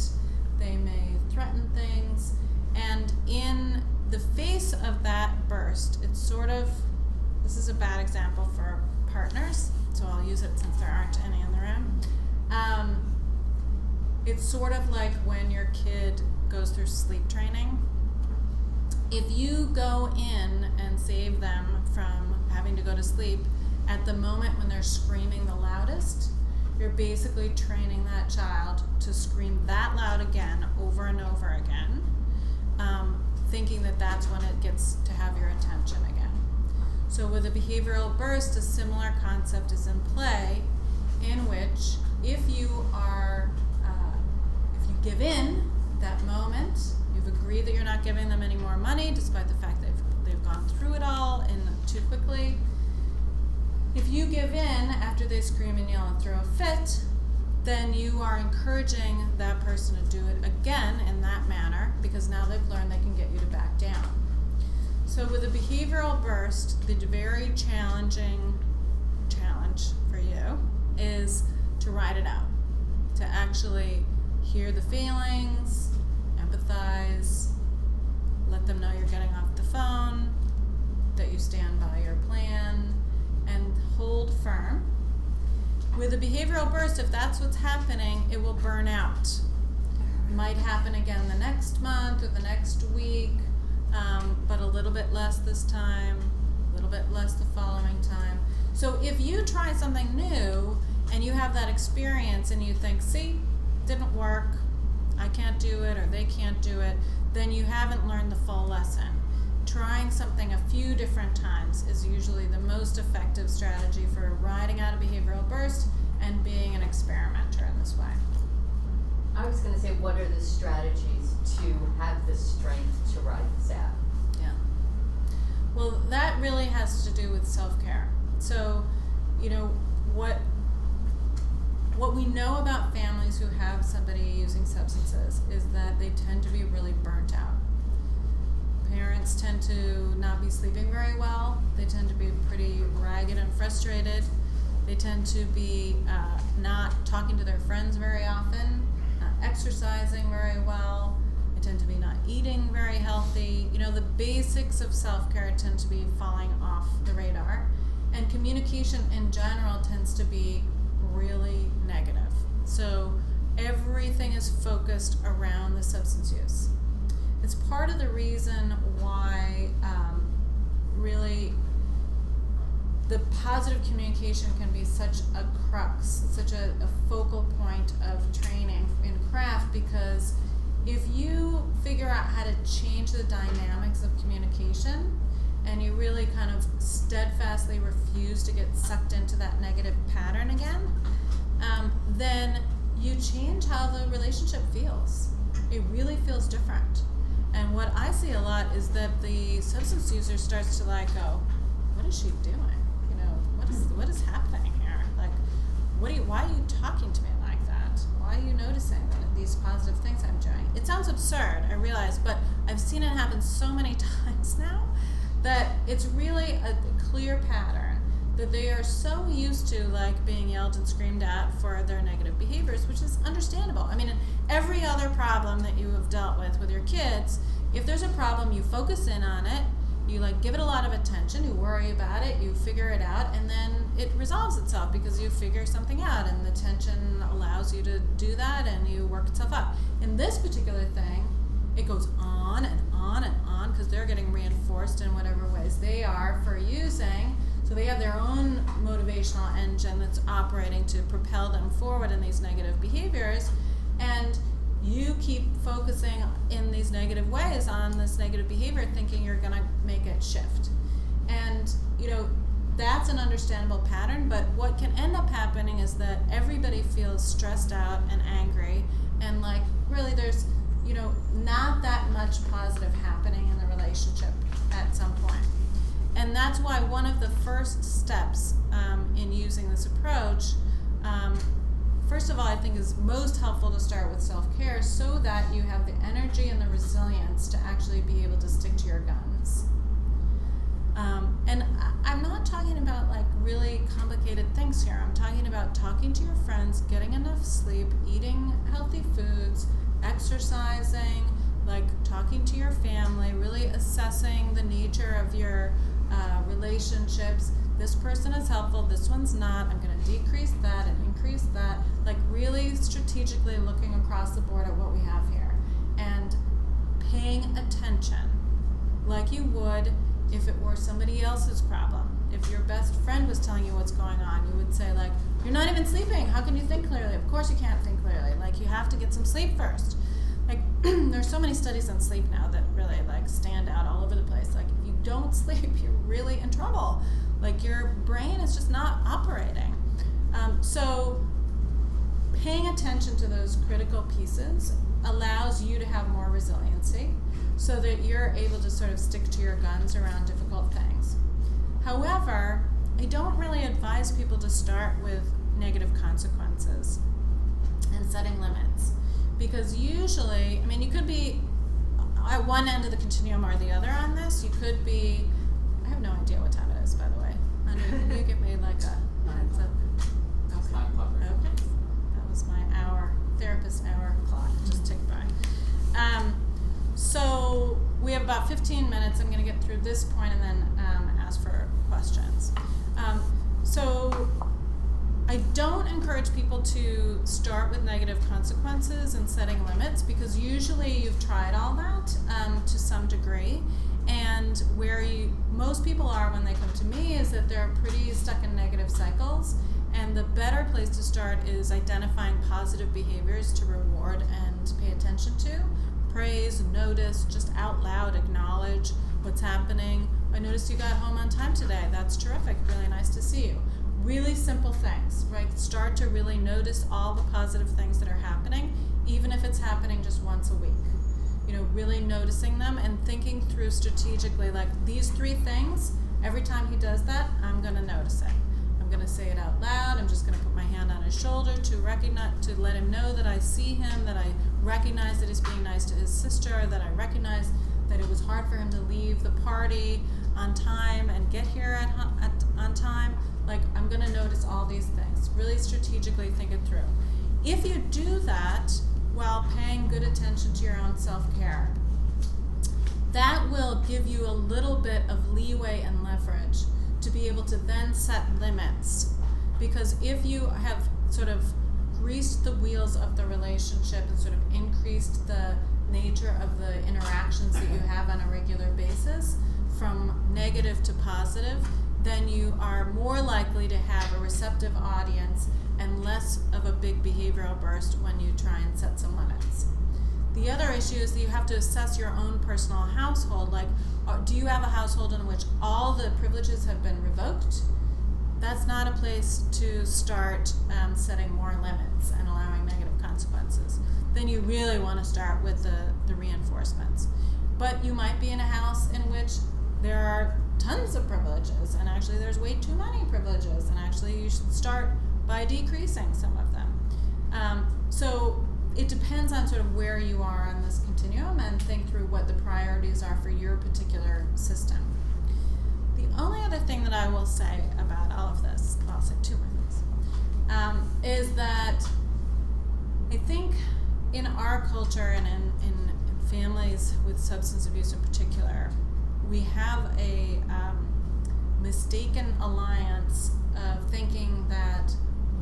they may threaten things, and in the face of that burst, it's sort of, this is a bad example for partners, so I'll use it since there aren't any in the room. It's sort of like when your kid goes through sleep training. If you go in and save them from having to go to sleep at the moment when they're screaming the loudest, you're basically training that child to scream that loud again over and over again, thinking that that's when it gets to have your attention again. So with a behavioral burst, a similar concept is in play, in which if you give in that moment, you've agreed that you're not giving them any more money, despite the fact that they've gone through it all too quickly. If you give in after they scream and yell and throw a fit, then you are encouraging that person to do it again in that manner, because now they've learned they can get you to back down. So with a behavioral burst, the very challenging challenge for you is to ride it out, to actually hear the feelings, empathize, let them know you're getting off the phone, that you stand by your plan, and hold firm. With a behavioral burst, if that's what's happening, it will burn out. It might happen again the next month or the next week, but a little bit less this time, a little bit less the following time. So if you try something new and you have that experience and you think, see, didn't work, I can't do it, or they can't do it, then you haven't learned the full lesson. Trying something a few different times is usually the most effective strategy for riding out a behavioral burst and being an experimenter in this way. I was going to say, what are the strategies to have the strength to ride this out? Yeah. Well, that really has to do with self-care. So, what we know about families who have somebody using substances is that they tend to be really burnt out. Parents tend to not be sleeping very well. They tend to be pretty ragged and frustrated. They tend to be not talking to their friends very often, not exercising very well. They tend to be not eating very healthy. The basics of self-care tend to be falling off the radar. And communication in general tends to be really negative. So everything is focused around the substance use. It's part of the reason why really the positive communication can be such a crux, such a focal point of training in craft, because if you figure out how to change the dynamics of communication and you really kind of steadfastly refuse to get sucked into that negative pattern again, then you change how the relationship feels. It really feels different. And what I see a lot is that the substance user starts to go, what is she doing? What is happening here? Why are you talking to me like that? Why are you noticing these positive things I'm doing? It sounds absurd, I realize, but I've seen it happen so many times now that it's really a clear pattern that they are so used to like being yelled and screamed at for their negative behaviors, which is understandable. I mean, in every other problem that you have dealt with your kids, if there's a problem, you focus in on it, you like give it a lot of attention, you worry about it, you figure it out, and then it resolves itself because you figure something out, and the tension allows you to do that, and you work itself out. In this particular thing, it goes on and on and on because they're getting reinforced in whatever ways they are for using. So they have their own motivational engine that's operating to propel them forward in these negative behaviors, and you keep focusing in these negative ways on this negative behavior, thinking you're going to make it shift. And, that's an understandable pattern, but what can end up happening is that everybody feels stressed out and angry, and like really there's, not that much positive happening in the relationship at some point. And that's why one of the first steps in using this approach, first of all, I think is most helpful to start with self-care so that you have the energy and the resilience to actually be able to stick to your guns. And I'm not talking about like really complicated things here. I'm talking about talking to your friends, getting enough sleep, eating healthy foods, exercising, like talking to your family, really assessing the nature of your relationships. This person is helpful, this one's not. I'm going to decrease that and increase that. Like really strategically looking across the board at what we have here and paying attention like you would if it were somebody else's problem. If your best friend was telling you what's going on, you would say like, you're not even sleeping. How can you think clearly? Of course you can't think clearly. Like you have to get some sleep first. Like there's so many studies on sleep now that really like stand out all over the place. Like if you don't sleep, you're really in trouble. Like your brain is just not operating. So paying attention to those critical pieces allows you to have more resiliency so that you're able to sort of stick to your guns around difficult things. However, I don't really advise people to start with negative consequences and setting limits. Because usually, I mean, you could be at one end of the continuum or the other on this. You could be, I have no idea what time it is, by the way. Can you give me like a heads up? It's 9 o'clock right now. Okay. That was my therapist hour clock, just ticked by. So we have about 15 minutes. I'm going to get through this point and then ask for questions. So I don't encourage people to start with negative consequences and setting limits because usually you've tried all that to some degree. And where most people are when they come to me is that they're pretty stuck in negative cycles. And the better place to start is identifying positive behaviors to reward and pay attention to. Praise, notice, just out loud acknowledge what's happening. I noticed you got home on time today. That's terrific. Really nice to see you. Really simple things, right? Start to really notice all the positive things that are happening, even if it's happening just once a week. Really noticing them and thinking through strategically, like these 3 things, every time he does that, I'm going to notice it. I'm going to say it out loud. I'm just going to put my hand on his shoulder to let him know that I see him, that I recognize that he's being nice to his sister, that I recognize that it was hard for him to leave the party on time and get here on time. Like, I'm going to notice all these things. Really strategically think it through. If you do that while paying good attention to your own self-care, that will give you a little bit of leeway and leverage to be able to then set limits. Because if you have sort of greased the wheels of the relationship and sort of increased the nature of the interactions that you have on a regular basis from negative to positive, then you are more likely to have a receptive audience and less of a big behavioral burst when you try and set some limits. The other issue is that you have to assess your own personal household. Like, do you have a household in which all the privileges have been revoked? That's not a place to start setting more limits and allowing negative consequences. Then you really want to start with the reinforcements. But you might be in a house in which there are tons of privileges, and actually there's way too many privileges, and actually you should start by decreasing some of them. So it depends on sort of where you are on this continuum, and think through what the priorities are for your particular system. only other thing that I will say about all of this, well, I'll say two more things, is that I think in our culture and in families with substance abuse in particular, we have a mistaken alliance of thinking that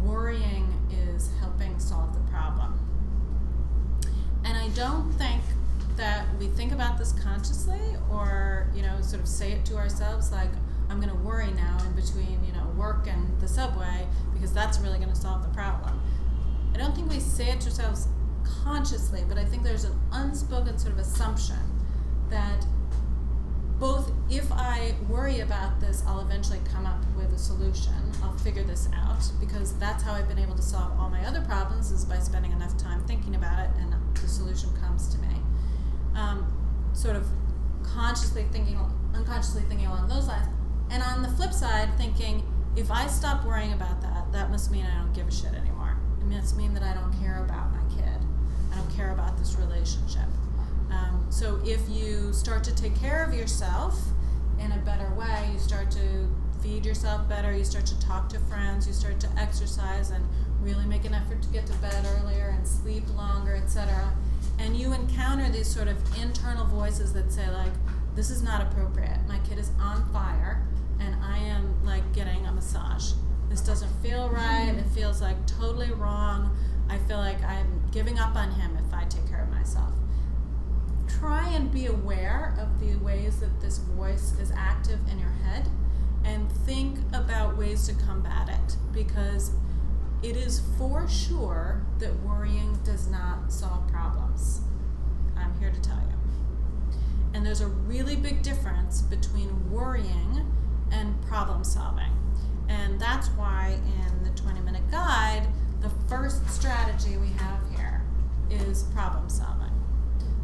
worrying is helping solve the problem. And I don't think that we think about this consciously or, sort of say it to ourselves like, I'm going to worry now in between, work and the subway because that's really going to solve the problem. I don't think we say it to ourselves consciously, but I think there's an unspoken sort of assumption that both if I worry about this, I'll eventually come up with a solution. I'll figure this out because that's how I've been able to solve all my other problems is by spending enough time thinking about it and the solution comes to me. Sort of unconsciously thinking along those lines. And on the flip side, thinking, if I stop worrying about that, that must mean I don't give a shit anymore. It must mean that I don't care about my kid. I don't care about this relationship. So if you start to take care of yourself in a better way, you start to feed yourself better, you start to talk to friends, you start to exercise and really make an effort to get to bed earlier and sleep longer, etc. And you encounter these sort of internal voices that say like, this is not appropriate. My kid is on fire and I am like getting a massage. This doesn't feel right. It feels like totally wrong. I feel like I'm giving up on him if I take care of myself. Try and be aware of the ways that this voice is active in your head and think about ways to combat it, because it is for sure that worrying does not solve problems. I'm here to tell you. And there's a really big difference between worrying and problem solving. And that's why in the 20-minute guide, the first strategy we have here is problem solving.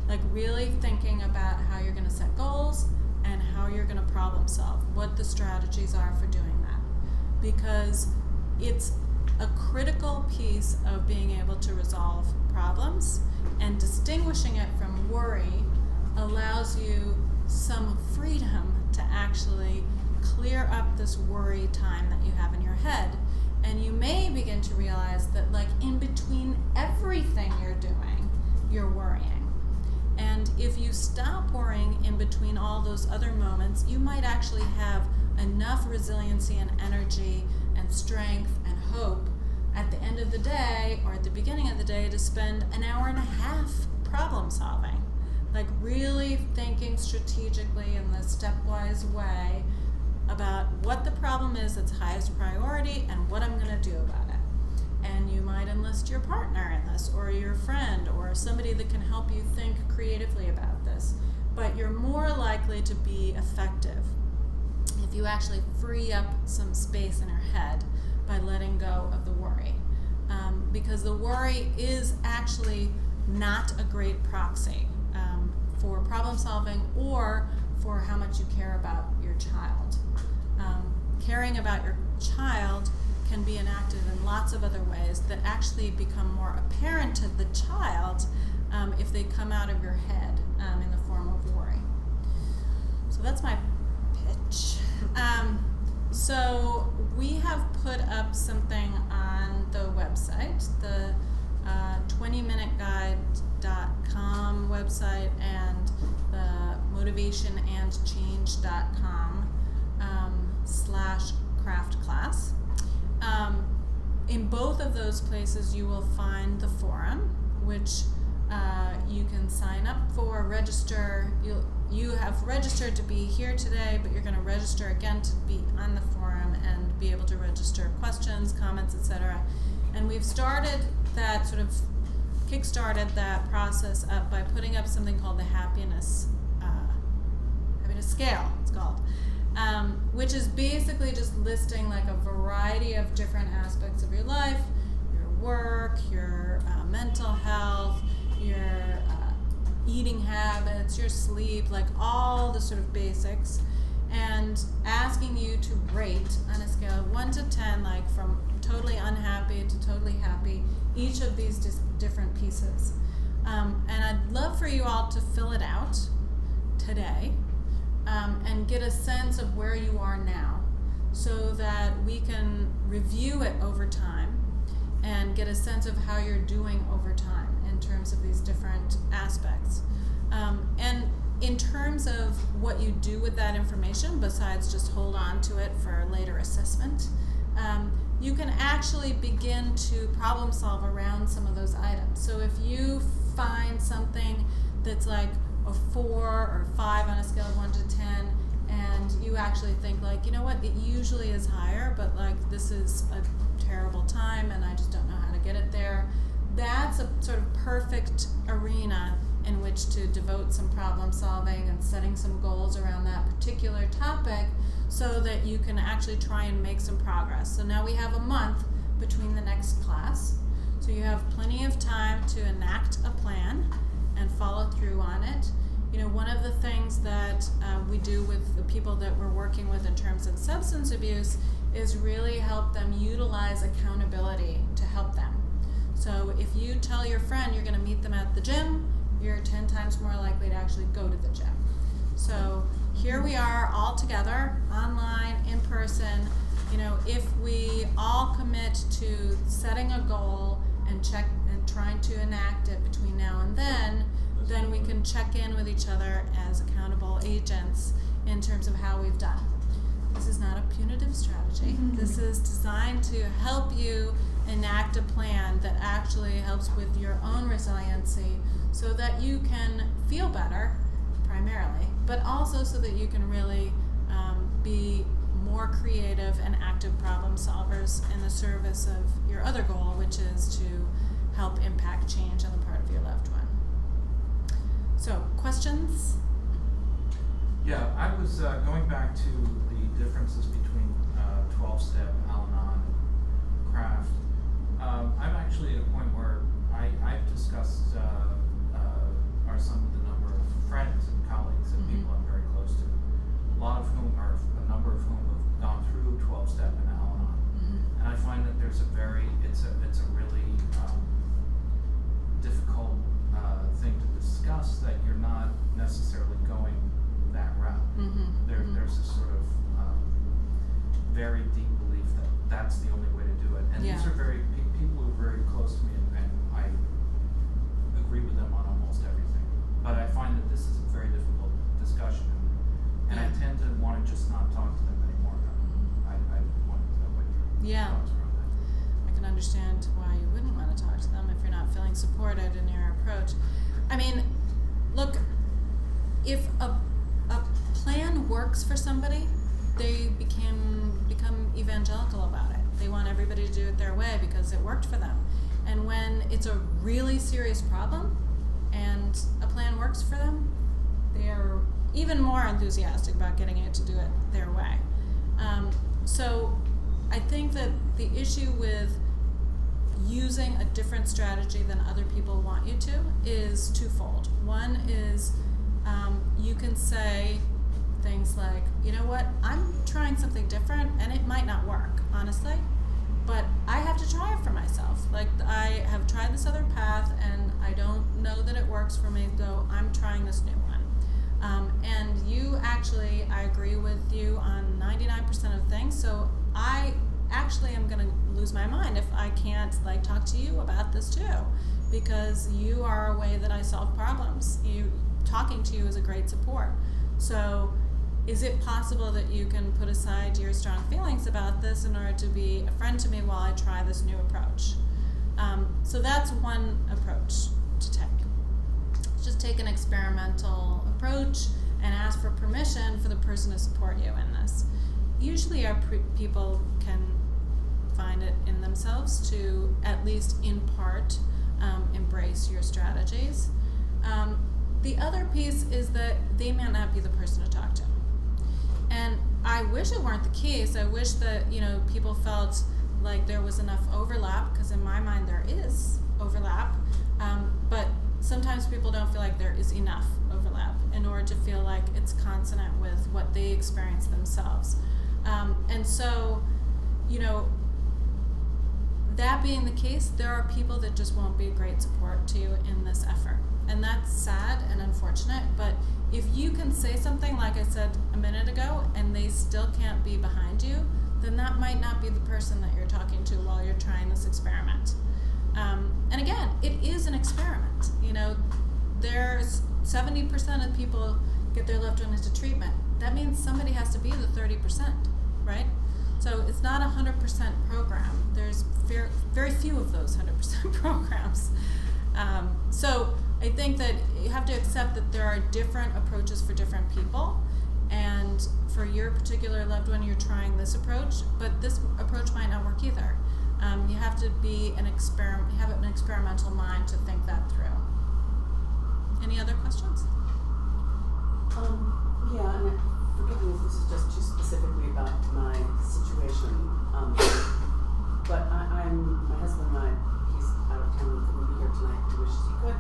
Like really thinking about how you're going to set goals and how you're going to problem solve, what the strategies are for doing that. Because it's a critical piece of being able to resolve problems, and distinguishing it from worry allows you some freedom to actually clear up this worry time that you have in your head. And you may begin to realize that like in between everything you're doing, you're worrying. And if you stop worrying in between all those other moments, you might actually have enough resiliency and energy and strength and hope at the end of the day or at the beginning of the day to spend an hour and a half problem solving. Like really thinking strategically in this stepwise way about what the problem is that's highest priority and what I'm going to do about it. And you might enlist your partner in this, or your friend, or somebody that can help you think creatively about this. But you're more likely to be effective if you actually free up some space in your head by letting go of the worry. Because the worry is actually not a great proxy for problem solving or for how much you care about your child. Caring about your child can be enacted in lots of other ways that actually become more apparent to the child if they come out of your head in the form of worry. So that's my pitch. So we have put up something on the website, the 20minuteguide.com website and the motivationandchange.com /craft class. In both of those places you will find the forum, which you can sign up for, register. You have registered to be here today, but you're going to register again to be on the forum and be able to register questions, comments, etc. And we've started that sort of kickstarted that process up by putting up something called the happiness scale, it's called, which is basically just listing like a variety of different aspects of your life, your work, your mental health, your eating habits, your sleep, like all the sort of basics, and asking you to rate on a scale of 1 to 10, like from totally unhappy to totally happy, each of these different pieces. And I'd love for you all to fill it out today. and get a sense of where you are now, so that we can review it over time and get a sense of how you're doing over time in terms of these different aspects. And in terms of what you do with that information, besides just hold on to it for later assessment, you can actually begin to problem solve around some of those items. So if you find something that's like a 4 or 5 on a scale of 1 to 10, and you actually think like, you know what, it usually is higher, but like this is a terrible time and I just don't know how to get it there, that's a sort of perfect arena in which to devote some problem solving and setting some goals around that particular topic, so that you can actually try and make some progress. So now we have a month between the next class, so you have plenty of time to enact a plan and follow through on it. You know, one of the things that we do with the people that we're working with in terms of substance abuse is really help them utilize accountability to help them. So if you tell your friend you're going to meet them at the gym, you're 10 times more likely to actually go to the gym. So here we are all together, online, in person. You know, if we all commit to setting a goal and trying to enact it between now and then we can check in with each other as accountable agents in terms of how we've done. This is not a punitive strategy. Mm-hmm. This is designed to help you enact a plan that actually helps with your own resiliency, so that you can feel better, primarily, but also so that you can really be more creative and active problem solvers in the service of your other goal, which is to help impact change on the part of your loved one. So, questions? Yeah, I was going back to the differences between 12-step, Al-Anon, craft. I'm actually at a point where I've discussed some of the number of friends and colleagues and Mm-hmm. people I'm very close to, a number of whom have gone through 12-step and Al-Anon. Mm-hmm. And I find that it's a really difficult thing to discuss, that you're not necessarily going that route. Mm-hmm. There's this sort of very deep belief that that's the only way to do it. And Yeah. these are people who are very close to me, and I agree with them on almost everything. But I find that this is a very difficult discussion, and I tend to want to just not talk to them anymore. I want to know what your Yeah. thoughts are on that. I can understand why you wouldn't want to talk to them if you're not feeling supported in your approach. I mean, look, if a plan works for somebody, they become evangelical about it. They want everybody to do it their way because it worked for them. And when it's a really serious problem and a plan works for them, they are even more enthusiastic about getting it to do it their way. So I think that the issue with using a different strategy than other people want you to is twofold. One is you can say things like, you know what, I'm trying something different and it might not work, honestly, but I have to try it for myself. Like, I have tried this other path and I don't know that it works for me, so I'm trying this new one. And you actually, I agree with you on 99% of things, so I actually am going to lose my mind if I can't talk to you about this too, because you are a way that I solve problems. Talking to you is a great support. So is it possible that you can put aside your strong feelings about this in order to be a friend to me while I try this new approach? So that's one approach to take. Just take an experimental approach and ask for permission for the person to support you in this. Usually our people can find it in themselves to, at least in part, embrace your strategies. The other piece is that they may not be the person to talk to. And I wish it weren't the case. I wish that, people felt like there was enough overlap, because in my mind there is overlap. But sometimes people don't feel like there is enough overlap in order to feel like it's consonant with what they experience themselves. And so, that being the case, there are people that just won't be a great support to you in this effort. And that's sad and unfortunate, but if you can say something like I said a minute ago and they still can't be behind you, then that might not be the person that you're talking to while you're trying this experiment. And again, it is an experiment. You know, there's 70% of people get their loved one into treatment. That means somebody has to be the 30%, right? So it's not a 100% program. There's very few of those 100% programs. So I think that you have to accept that there are different approaches for different people. And for your particular loved one, you're trying this approach, but this approach might not work either. You have to be have an experimental mind to think that through. Any other questions? Yeah, and forgive me if this is just too specifically about my situation. But my husband and I, he's out of town and couldn't be here tonight, he wishes he could,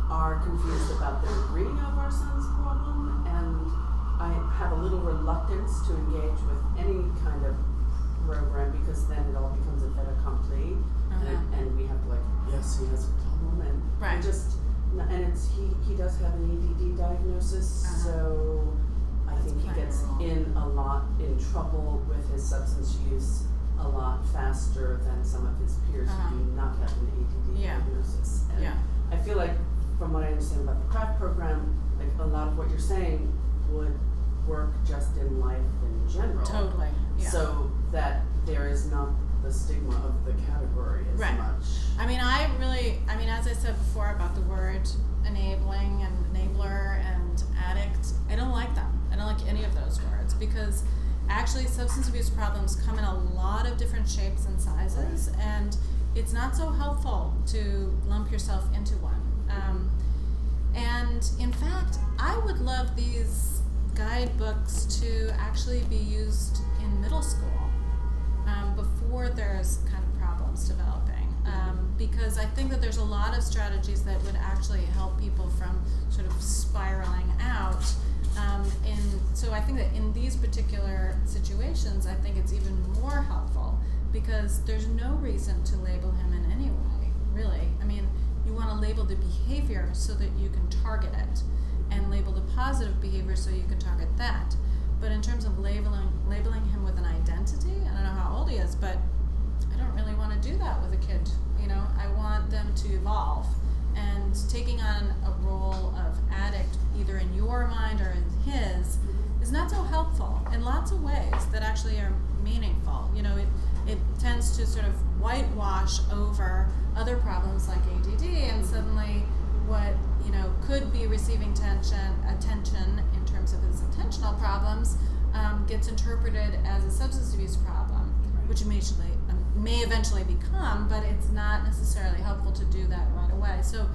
are confused about the degree of our son's problem, and I have a little reluctance to engage with any kind of program because then it all becomes a fait accompli, and we have to yes, he has a problem, and Right. he does have an ADD diagnosis, so I think he playing a gets role. in a lot in trouble with his substance use a lot faster than some of his peers who do not have an ADD Yeah. diagnosis. And Yeah. I feel like, from what I understand about the CRAFT program, like a lot of what you're saying would work just in life in general. Totally, yeah. So that there is not the stigma of the category as Right. much. As I said before about the word enabling and enabler and addict, I don't like them. I don't like any of those words because actually substance abuse problems come in a lot of different shapes and sizes, and it's not so helpful to lump yourself into one. And in fact, I would love these guidebooks to actually be used in middle school before there's kind of problems developing. Because I think that there's a lot of strategies that would actually help people from sort of spiraling out. So I think that in these particular situations, I think it's even more helpful because there's no reason to label him in any way, really. I mean, you want to label the behavior so that you can target it, and label the positive behavior so you can target that. But in terms of labeling him with an identity, I don't know how old he is, but I don't really want to do that with a kid. You know, I want them to evolve, and taking on a role of addict either in your mind or in his is not so helpful in lots of ways that actually are meaningful. You know, it tends to sort of whitewash over other problems like ADD, and suddenly what, you know, could be receiving attention in terms of his attentional problems gets interpreted as a substance abuse problem, which may eventually become, but it's not necessarily helpful to do that right away. So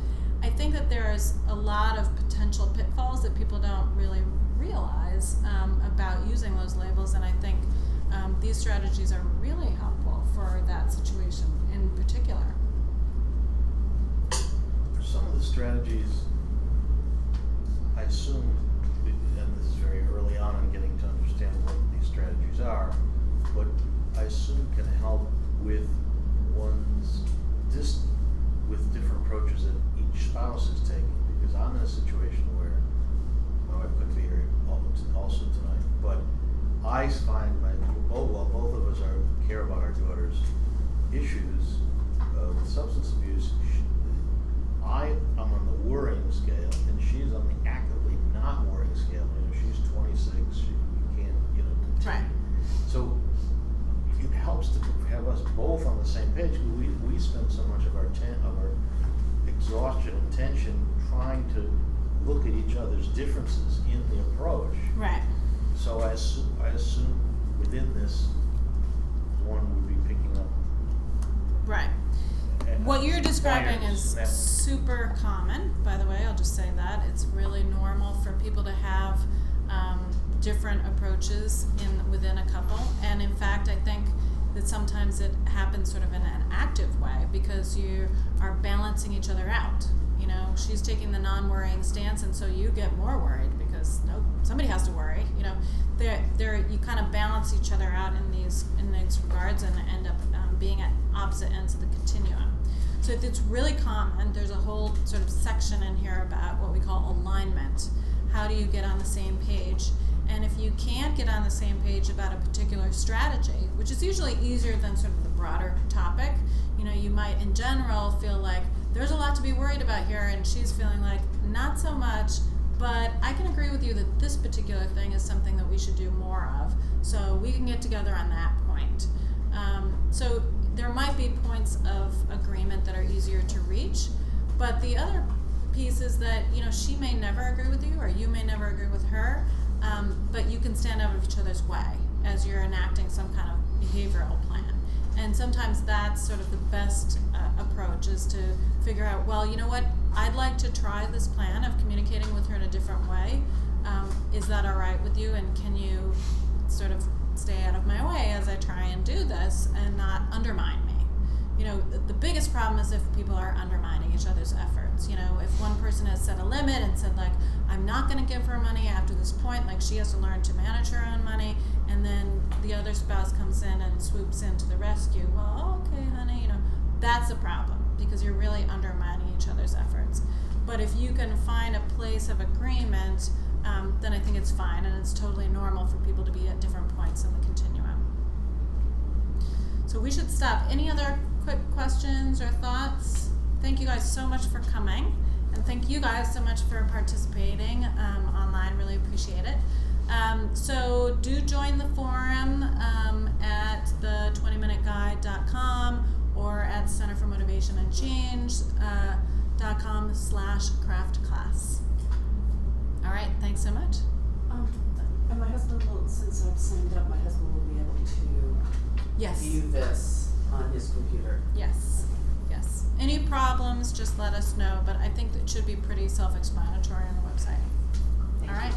I think that there's a lot of potential pitfalls that people don't really realize about using those labels, and I think these strategies are really helpful for that situation in particular. Some of the strategies, I assume, and this is very early on in getting to understand what these strategies are, but I assume can help with with different approaches that each spouse is taking. Because I'm in a situation where my wife couldn't be here also tonight, but I find both of us care about our daughter's issues with substance abuse. I am on the worrying scale, and she's on the actively not worrying scale. You know, she's 26. We can't, continue. Right. So it helps to have us both on the same page. We spend so much of our exhaustion and tension trying to look at each other's differences in the approach. Right. So I assume within this, one would be picking up. Right. What you're describing is Pointers. super common, by the way. I'll just say that. It's really normal for people to have different approaches within a couple. And in fact, I think that sometimes it happens sort of in an active way because you are balancing each other out. You know, she's taking the non-worrying stance, and so you get more worried because somebody has to worry. You know, you kind of balance each other out in these regards and end up being at opposite ends of the continuum. So it's really common. There's a whole sort of section in here about what we call alignment. How do you get on the same page? And if you can't get on the same page about a particular strategy, which is usually easier than sort of the broader topic, you know, you might in general feel like there's a lot to be worried about here, and she's feeling like not so much, but I can agree with you that this particular thing is something that we should do more of, so we can get together on that point. So there might be points of agreement that are easier to reach, but the other piece is that, you know, she may never agree with you, or you may never agree with her, but you can stand out of each other's way as you're enacting some kind of behavioral plan. And sometimes that's sort of the best approach, is to figure out, well, you know what, I'd like to try this plan of communicating with her in a different way. Is that all right with you? And can you sort of stay out of my way as I try and do this and not undermine me? You know, the biggest problem is if people are undermining each other's efforts. You know, if one person has set a limit and said, like, I'm not going to give her money after this point, like she has to learn to manage her own money, and then the other spouse comes in and swoops in to the rescue. Well, okay, honey, you know, that's a problem, because you're really undermining each other's efforts. But if you can find a place of agreement, then I think it's fine, and it's totally normal for people to be at different points in the continuum. So we should stop. Any other quick questions or thoughts? Thank you guys so much for coming, and thank you guys so much for participating online. Really appreciate it. So do join the forum at the 20minuteguide.com or at Center for Motivation and Change.com/craftclass. All right, thanks so much. And my husband will, since I've signed up, my husband will be able to Yes. view this on his computer. Yes. Yes. Any problems, just let us know, but I think that should be pretty self-explanatory on the website. Thank All you. right.